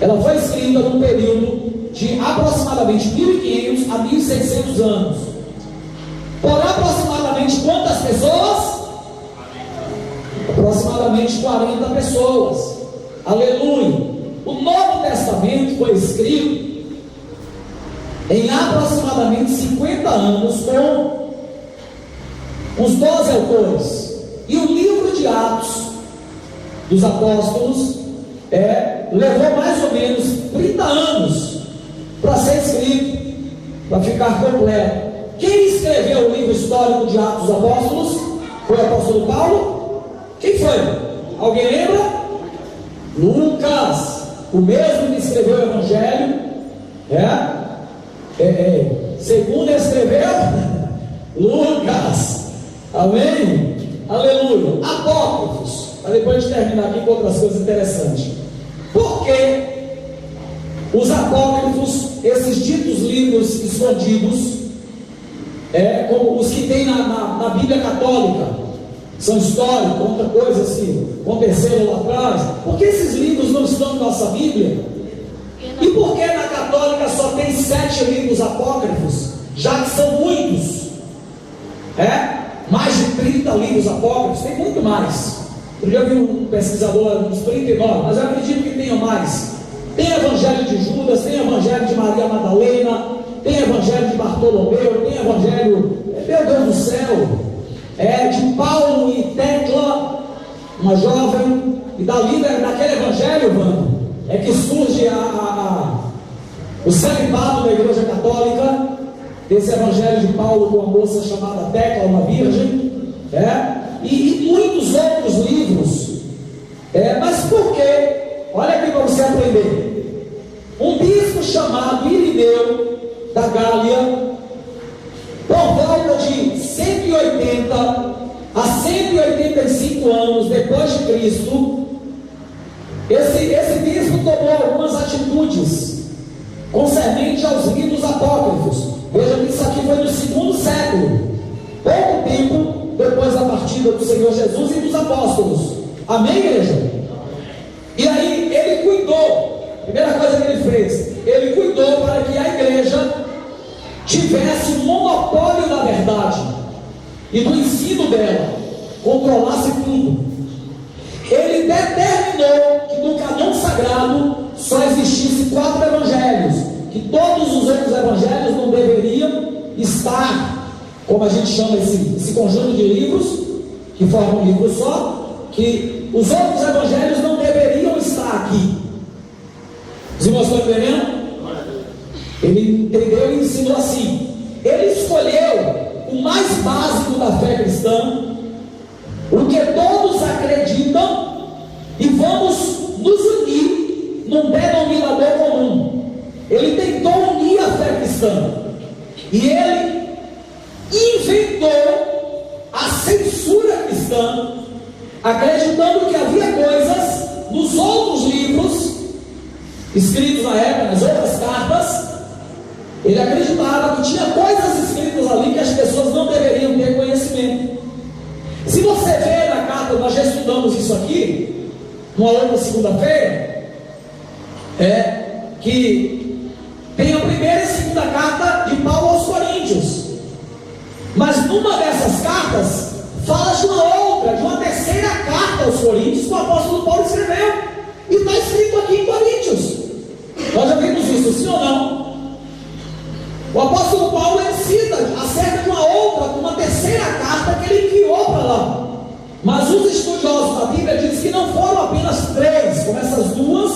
ela foi escrita num período de aproximadamente 1500 a 1600 anos. Por aproximadamente quantas pessoas? Aproximadamente 40 pessoas. Aleluia. O Novo Testamento foi escrito em aproximadamente 50 anos com uns 12 autores. E o livro de Atos dos Apóstolos levou mais ou menos 30 anos para ser escrito, para ficar completo. Quem escreveu o livro histórico de Atos dos Apóstolos? Foi o apóstolo Paulo? Quem foi? Alguém lembra? Lucas, o mesmo que escreveu o Evangelho, segundo escreveu Lucas. Amém? Aleluia. Apócrifos, para depois de terminar aqui com outras coisas interessantes. Por que Os apócrifos, esses ditos livros escondidos, como os que tem na Bíblia católica, são históricos, outra coisa assim, aconteceram lá atrás. Por que esses livros não estão na nossa Bíblia? E por que na católica só tem 7 livros apócrifos, já que são muitos? Mais de 30 livros apócrifos, tem muito mais. Eu já vi um pesquisador, uns 39, mas eu acredito que tenha mais. Tem Evangelho de Judas, tem Evangelho de Maria Madalena, tem Evangelho de Bartolomeu, tem Evangelho, meu Deus do céu, de Paulo e Tecla, uma jovem, e dali, daquele Evangelho, mano, que surge o celibato da Igreja Católica, desse Evangelho de Paulo com uma moça chamada Tecla, uma virgem, e muitos outros livros. Mas por quê? Olha aqui para você aprender. Um bispo chamado Irineu da Gália, por volta de 180 a 185 anos depois de Cristo, esse bispo tomou algumas atitudes concernente aos livros apócrifos. Veja que isso aqui foi no 2º século, pouco tempo depois da partida do Senhor Jesus e dos apóstolos. Amém, igreja? E aí ele cuidou, primeira coisa que ele fez, ele cuidou para que a igreja tivesse o monopólio da verdade e do ensino dela, controlasse tudo. Ele determinou que no canão sagrado só existisse 4 evangelhos, que todos os outros evangelhos não deveriam estar, como a gente chama esse conjunto de livros, que formam um livro só, que os outros evangelhos não deveriam estar aqui. Os irmãos estão entendendo? Ele entendeu e ensinou assim. Ele escolheu o mais básico da fé cristã, o que todos acreditam, e vamos nos unir num denominador comum. Ele tentou unir a fé cristã, e ele inventou a censura cristã, acreditando que havia coisas nos outros livros escritos na época, nas outras cartas. Ele acreditava que tinha coisas escritas ali que as pessoas não deveriam ter conhecimento. Se você vê na carta, nós já estudamos isso aqui, numa outra segunda-feira, que tem a primeira e segunda carta de Paulo aos Coríntios, mas numa dessas cartas fala de uma outra, de uma terceira carta aos Coríntios que o apóstolo Paulo escreveu, e está escrito aqui em Coríntios. Nós já vimos isso, sim ou não? O apóstolo Paulo cita acerca de uma terceira carta que ele enviou para lá. Mas os estudiosos da Bíblia dizem que não foram apenas 3, como essas 2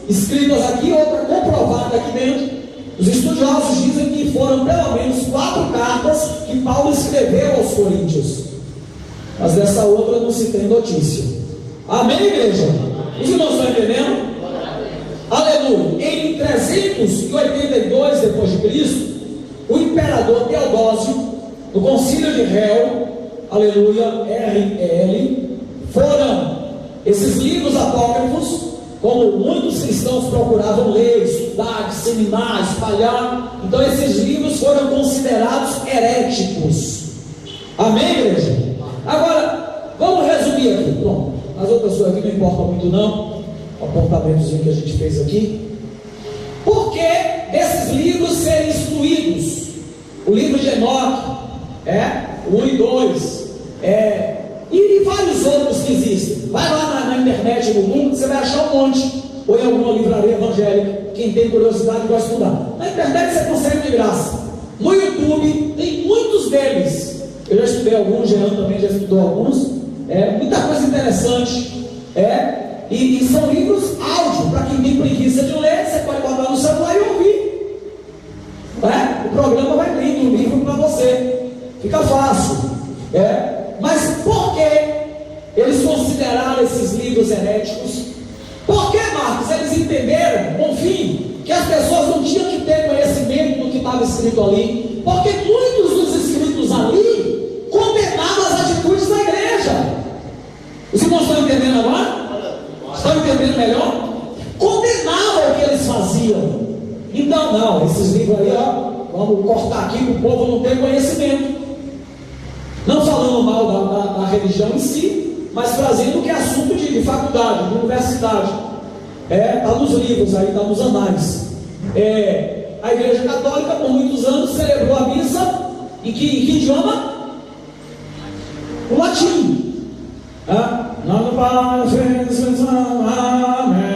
escritas aqui, outra comprovada aqui dentro. Os estudiosos dizem que foram pelo menos 4 cartas que Paulo escreveu aos Coríntios, mas dessa outra não se tem notícia. Amém, igreja? Os irmãos estão entendendo? Aleluia. Em 382 depois de Cristo, o imperador Teodósio, no concílio de Réu, aleluia, RL, foram esses livros apócrifos, como muitos cristãos procuravam ler, estudar, disseminar, espalhar. Então esses livros foram considerados heréticos. Amém, igreja? Agora, vamos resumir aqui. Pronto, as outras coisas aqui não importam muito não, o apontamentos que a gente fez aqui. Por que desses livros serem excluídos? O livro de Enoque, o 1 e 2, e vários outros que existem. Vai lá na internet, no mundo, você vai achar um monte, ou em alguma livraria evangélica. Quem tem curiosidade vai estudar. Na internet você consegue de graça. No YouTube tem muitos deles. Eu já estudei alguns, Jean também já estudou alguns. Muita coisa interessante. E são livros áudio, para quem tem preguiça de ler, você pode botar no celular e ouvir. O programa vai lendo o livro para você, fica fácil. Mas por que eles consideraram esses livros heréticos? Por que, Marcos, eles entenderam, por fim, que as pessoas não tinham que ter conhecimento do que estava escrito ali? Porque muitos dos escritos ali condenavam as atitudes da igreja. Os irmãos estão entendendo agora? Estão entendendo melhor? Condenavam o que eles faziam. ó, não, esses livros aí, ó, vamos cortar aqui para o povo não ter conhecimento. Não falando mal da religião em si, mas trazendo o que é assunto de faculdade, de universidade. Está nos livros aí, está nos anais. A Igreja Católica, por muitos anos, celebrou a missa em que idioma? O latim. Não para amém.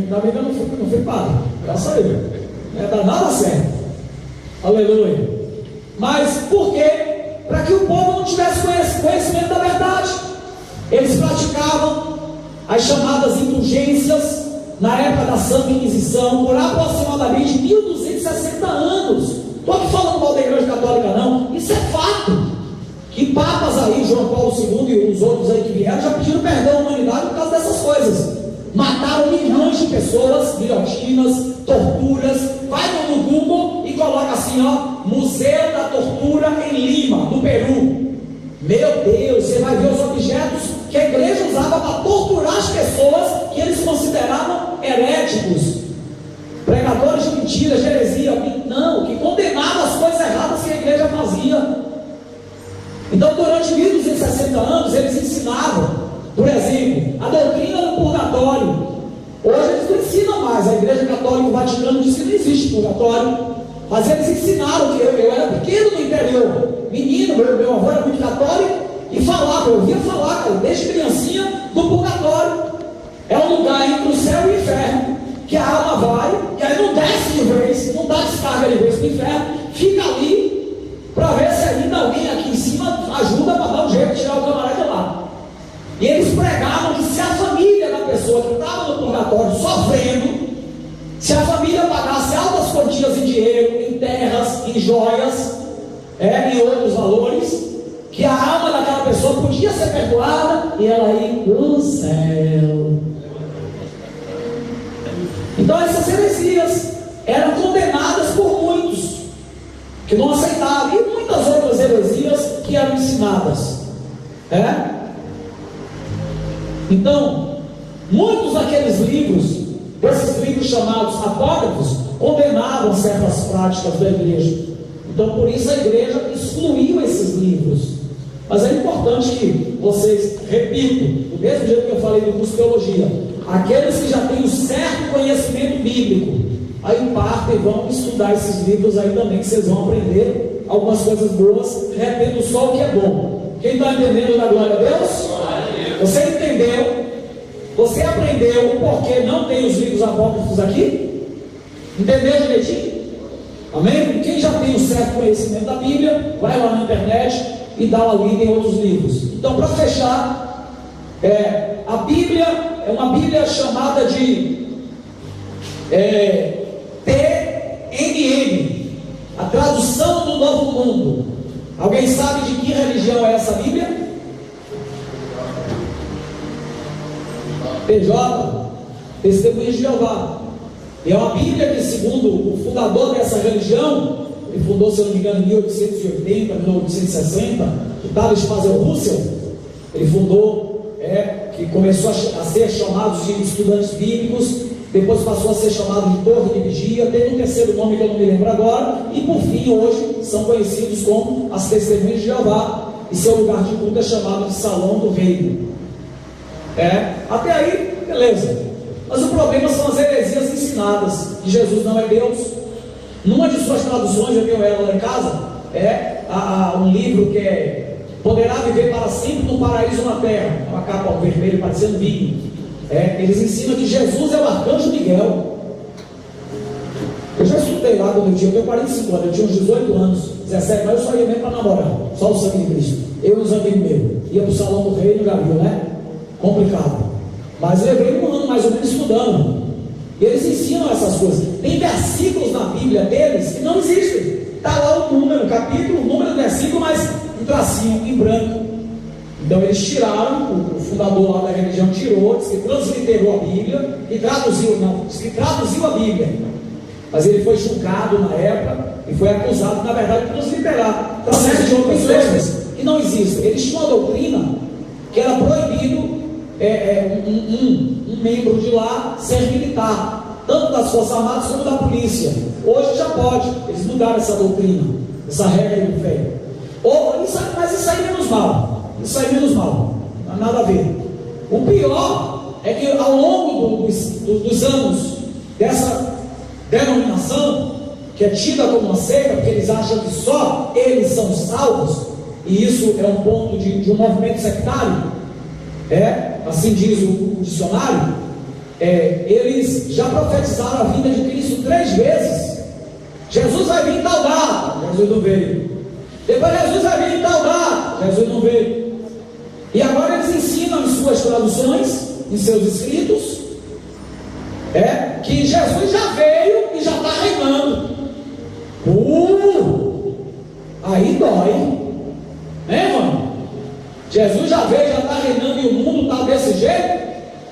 Ainda bem que eu não fui padre. Graças a Deus. Não dá nada certo. Aleluia. Mas por quê? Para que o povo não tivesse conhecimento da verdade. Eles praticavam as chamadas indulgências na época da Santa Inquisição por aproximadamente 1260 anos. Estou aqui falando mal da Igreja Católica não, isso é fato. Que papas aí, João Paulo II e os outros aí que vieram, já pediram perdão à humanidade por causa dessas coisas. Mataram milhões de pessoas, guilhotinas, torturas. Vai no Google e coloca assim, ó, Museu da Tortura em Lima, no Peru. Meu Deus, você vai ver os objetos que a igreja usava para torturar as pessoas que eles consideravam heréticos, pregadores de mentiras, de heresia, não, que condenavam as coisas erradas que a igreja fazia. Então, durante 1260 anos, eles ensinavam, por exemplo, a doutrina do purgatório. Hoje eles não ensinam mais. A Igreja Católica do Vaticano diz que não existe purgatório. Mas eles ensinaram, que eu era pequeno no interior, menino, meu avô era muito católico, e falava, eu ouvia falar, cara, desde criancinha, do purgatório. É um lugar entre o céu e o inferno, que a alma vai, que aí não desce de vez, não dá descarga de vez para o inferno, fica ali, para ver se ainda alguém aqui em cima ajuda para dar um jeito de tirar o camarada lá. E eles pregavam que se a família da pessoa que estava no purgatório sofrendo, se a família pagasse altas quantias em dinheiro, em terras, em joias, em outros valores, que a alma daquela pessoa podia ser perdoada e ela ir para o céu. Então essas heresias eram condenadas por muitos que não aceitavam, e muitas outras heresias que eram ensinadas. Então, muitos daqueles livros, desses livros chamados apócrifos, condenavam certas práticas da igreja. Então, por isso a igreja excluiu esses livros. Mas é importante que vocês repitam, do mesmo jeito que eu falei no curso de teologia, aqueles que já têm um certo conhecimento bíblico, aí partem e vão estudar esses livros aí também, que vocês vão aprender algumas coisas boas, retendo só o que é bom. Quem está entendendo da glória a Deus? Você entendeu? Você aprendeu o porquê não tem os livros apócrifos aqui? Entendeu direitinho? Amém? Quem já tem um certo conhecimento da Bíblia, vai lá na internet e dá uma lida em outros livros. Então, para fechar, a Bíblia é uma Bíblia chamada de TNM, a tradução do Novo Mundo. Alguém sabe de que religião é essa Bíblia? PJ, Testemunhas de Jeová. E é uma Bíblia que, segundo o fundador dessa religião, ele fundou, se eu não me engano, em 1880, 1860, o Talis Fazel Russell, ele fundou, que começou a ser chamado de estudantes bíblicos, depois passou a ser chamado de Torre de Vigia, tem um terceiro nome que eu não me lembro agora, e por fim, hoje, são conhecidos como as Testemunhas de Jeová, e seu lugar de culto é chamado de Salão do Reino. Até aí, beleza. Mas o problema são as heresias ensinadas, que Jesus não é Deus. Numa de suas traduções, eu tenho ela lá em casa, um livro que é Poderá Viver para Sempre no Paraíso na Terra, uma capa vermelha parecendo vinho. Eles ensinam que Jesus é o arcanjo Miguel. Eu já estudei lá quando eu tenho 45 anos, eu tinha uns 18 anos, 17, mas eu só ia mesmo para namorar, só o sangue de Cristo. Eu e os amigos meus, ia para o Salão do Reino, já viu, né? Complicado. Mas levei um ano mais ou menos estudando. E eles ensinam essas coisas. Tem versículos na Bíblia deles que não existem. Está lá o número, o capítulo, o número do versículo, mas um tracinho em branco. Então eles tiraram, o fundador lá da religião tirou, disse que transliterou a Bíblia e traduziu, não, disse que traduziu a Bíblia. Mas ele foi julgado na época e foi acusado, na verdade, de transliterar. Trazendo de outras coisas que não existem. Eles tinham uma doutrina que era proibido um membro de lá ser militar. tanto das Forças Armadas como da polícia. Hoje já pode, eles mudaram essa doutrina, essa regra de fé. Mas isso aí é menos mal, não há nada a ver. O pior é que ao longo dos anos dessa denominação, que é tida como uma seita, porque eles acham que só eles são salvos, e isso é um ponto de um movimento sectário, assim diz o dicionário, eles já profetizaram a vinda de Cristo 3 vezes. Jesus vai vir em tal data, Jesus não veio. Depois Jesus vai vir em tal data, Jesus não veio. E agora eles ensinam em suas traduções, em seus escritos, que Jesus já veio e já está reinando. Aí dói, né, irmão? Jesus já veio, já está reinando e o mundo está desse jeito.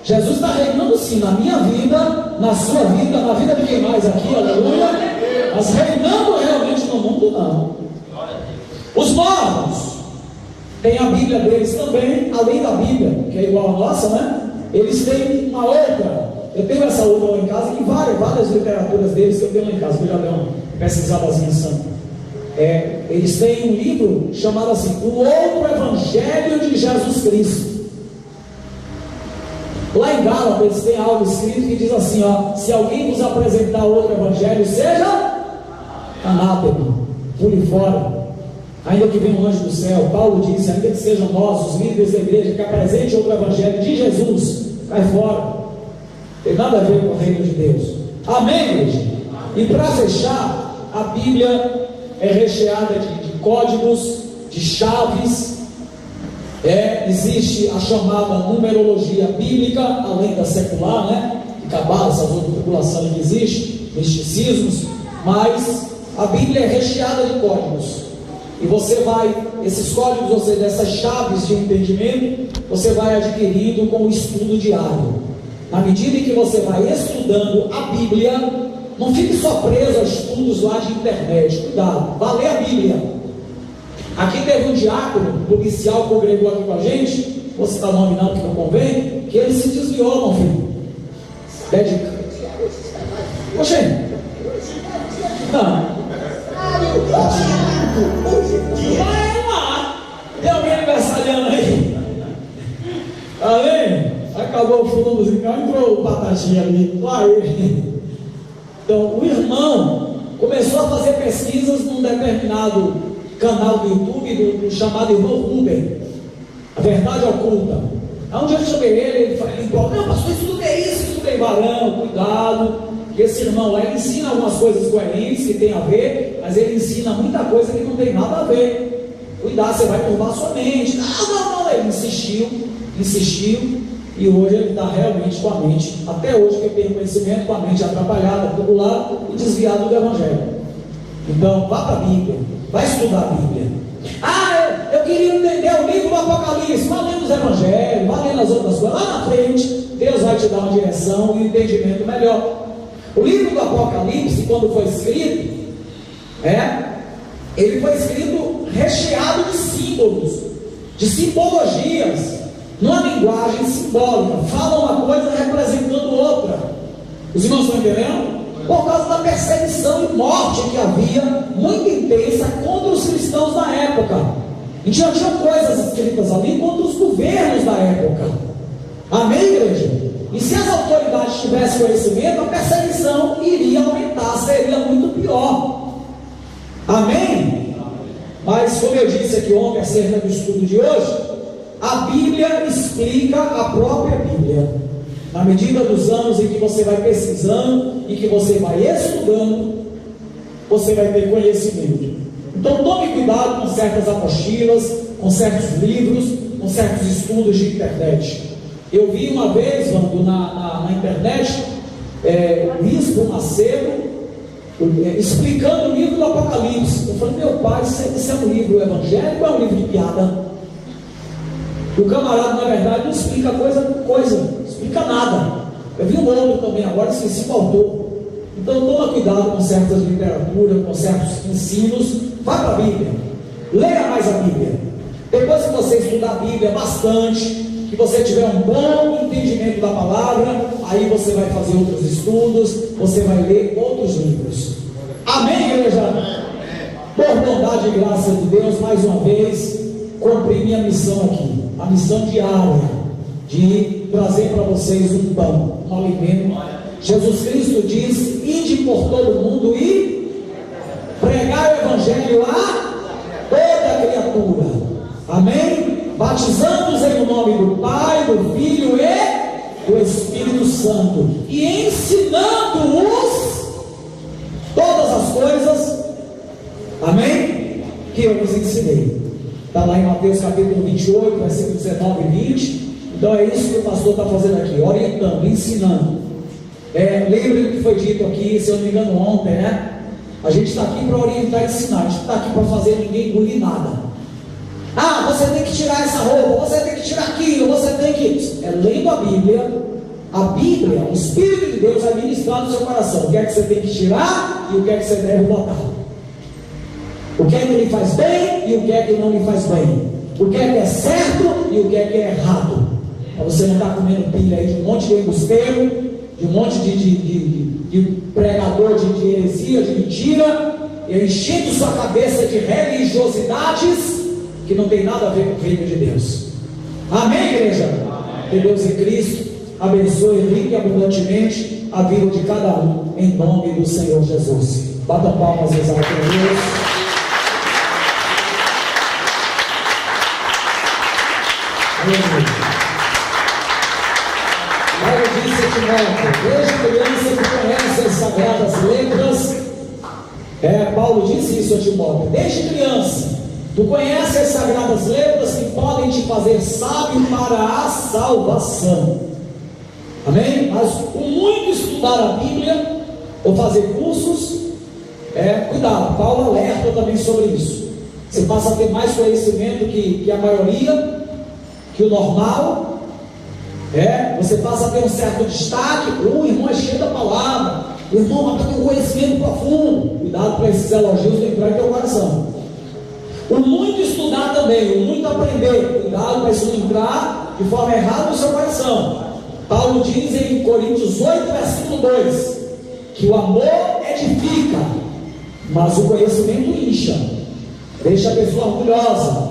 Jesus está reinando sim, na minha vida, na sua vida, na vida de quem mais aqui, aleluia. Mas reinando realmente no mundo, não. Os mormons têm a Bíblia deles também, além da Bíblia, que é igual a nossa, né? Eles têm uma outra. Eu tenho essa outra lá em casa, e várias literaturas deles que eu tenho lá em casa, que eu já dei uma pesquisadazinha santa. Eles têm um livro chamado assim, O Outro Evangelho de Jesus Cristo. Lá em Gálatas eles têm algo escrito que diz assim, se alguém vos apresentar outro evangelho, seja anátema, pule fora. Ainda que venha um anjo do céu, Paulo disse, ainda que sejam nós, os líderes da igreja, que apresente outro evangelho de Jesus, cai fora. Tem nada a ver com o reino de Deus. Amém, igreja? E para fechar, a Bíblia é recheada de códigos, de chaves. Existe a chamada numerologia bíblica, além da secular, né? De cabala, essa outra tribulação que existe, misticismos, mas a Bíblia é recheada de códigos. E você vai, esses códigos, ou seja, essas chaves de entendimento, você vai adquirindo com o estudo diário. Na medida em que você vai estudando a Bíblia, não fique só preso a estudos lá de internet. Cuidado, vá ler a Bíblia. Aqui teve um diácono policial que congregou aqui com a gente, vou citar o nome não, que não convém, que ele se desviou, meu filho. Oxê, não. Vai lá, tem alguém aniversariando aí? Tá vendo? Acabou o fundo musical, entrou o Batatinha ali, lá ele. Então, o irmão começou a fazer pesquisas num determinado canal do YouTube, do chamado irmão Ruben, A Verdade Oculta. Aí um dia eu chamei ele falou, não, pastor, estudei isso, estudei varão, cuidado, que esse irmão lá, ele ensina algumas coisas coerentes que tem a ver, mas ele ensina muita coisa que não tem nada a ver. Cuidado, você vai turbar sua mente. Não, ele insistiu, e hoje ele está realmente com a mente, até hoje que eu tenho conhecimento, com a mente atrapalhada, turbulada e desviada do Evangelho. Então, vá para a Bíblia, vai estudar a Bíblia. Eu queria entender o livro do Apocalipse, vá lendo os Evangelhos, vá lendo as outras coisas, lá na frente, Deus vai te dar uma direção e um entendimento melhor. O livro do Apocalipse, quando foi escrito, ele foi escrito recheado de símbolos, de simbologias, numa linguagem simbólica, fala uma coisa representando outra. Os irmãos estão entendendo? Por causa da perseguição e morte que havia, muito intensa, contra os cristãos da época. E já tinham coisas escritas ali contra os governos da época. Amém, igreja? E se as autoridades tivessem conhecimento, a perseguição iria aumentar, seria muito pior. Amém? Mas como eu disse aqui ontem acerca do estudo de hoje, a Bíblia explica a própria Bíblia. Na medida dos anos em que você vai pesquisando e que você vai estudando, você vai ter conhecimento. Então tome cuidado com certas apostilas, com certos livros, com certos estudos de internet. Eu vi uma vez, Vando, na internet, o Bispo Macedo explicando o livro do Apocalipse. Eu falei, meu pai, isso é um livro evangélico ou é um livro de piada? O camarada, na verdade, não explica não explica nada. Eu vi um outro também agora, esqueci o autor. Então toma cuidado com certas literaturas, com certos ensinos. Vá para a Bíblia, leia mais a Bíblia. Depois que você estudar a Bíblia bastante, que você tiver um bom entendimento da palavra, aí você vai fazer outros estudos, você vai ler outros livros. Amém, igreja? Por bondade e graça de Deus, mais uma vez, cumpri minha missão aqui, a missão diária, de trazer para vocês um pão, um alimento. Jesus Cristo diz: ide por todo mundo e pregar o evangelho a toda criatura. Amém? Batizando-os em nome do Pai, do Filho e do Espírito Santo, e ensinando-os todas as coisas, amém? Que eu vos ensinei. Está lá em Mateus capítulo 28, versículo 19 e 20. Então é isso que o pastor está fazendo aqui, orientando, ensinando. Lembre do que foi dito aqui, se eu não me engano, ontem, né? A gente está aqui para orientar e ensinar, a gente está aqui para fazer ninguém engolir nada. Ah, você tem que tirar essa roupa, você tem que tirar aquilo, você tem que... lendo a Bíblia, o Espírito de Deus vai ministrar no seu coração o que é que você tem que tirar e o que é que você deve botar. O que é que lhe faz bem e o que é que não lhe faz bem. O que é certo e o que é errado. Para você não estar comendo pilha aí de um monte de embusteiro, de um monte de pregador de heresia, de mentira, e enchendo sua cabeça de religiosidades que não tem nada a ver com o reino de Deus. Amém, igreja? Amém. Que Deus em Cristo abençoe rica e abundantemente a vida de cada um, em nome do Senhor Jesus. Bata palmas, exalta a Deus. Paulo disse a Timóteo: desde criança que conhece as sagradas letras. Paulo disse isso a Timóteo: desde criança tu conheces as sagradas letras que podem te fazer sábio para a salvação. Amém? Mas com muito estudar a Bíblia ou fazer cursos, cuidado, Paulo alerta também sobre isso. Você passa a ter mais conhecimento que a maioria, que o normal. Você passa a ter um certo destaque. O irmão é cheio da palavra, o irmão tem um conhecimento profundo. Cuidado para esses elogios não entrar em teu coração. O muito estudar também, o muito aprender, cuidado para isso não entrar de forma errada no seu coração. Paulo diz em Coríntios 8, versículo 2, que o amor edifica, mas o conhecimento incha, deixa a pessoa orgulhosa,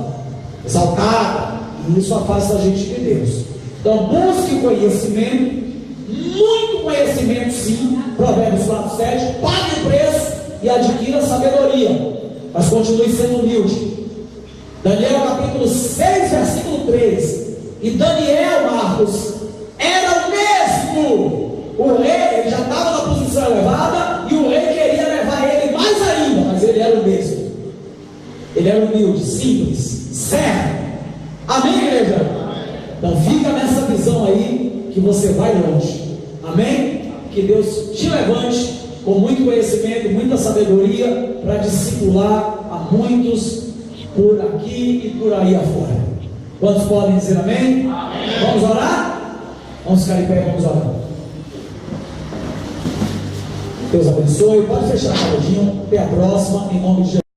exaltada, e isso afasta a gente de Deus. Então busque conhecimento, muito conhecimento sim. Provérbios 4:7, pague o preço e adquira sabedoria, mas continue sendo humilde. Daniel capítulo 6, versículo 3. E Daniel, Marcos, era o mesmo. O rei, ele já estava na posição elevada, e o rei queria levar ele mais ainda, mas ele era o mesmo. Ele era humilde, simples, servo. Amém, igreja? Então fica nessa visão aí, que você vai longe. Amém? Que Deus te levante com muito conhecimento, muita sabedoria, para discipular a muitos por aqui e por aí afora. Quantos podem dizer amém? Amém. Vamos orar? Vamos ficar em pé, vamos orar. Deus abençoe. Pode fechar a rodinha. Até a próxima, em nome de Jesus.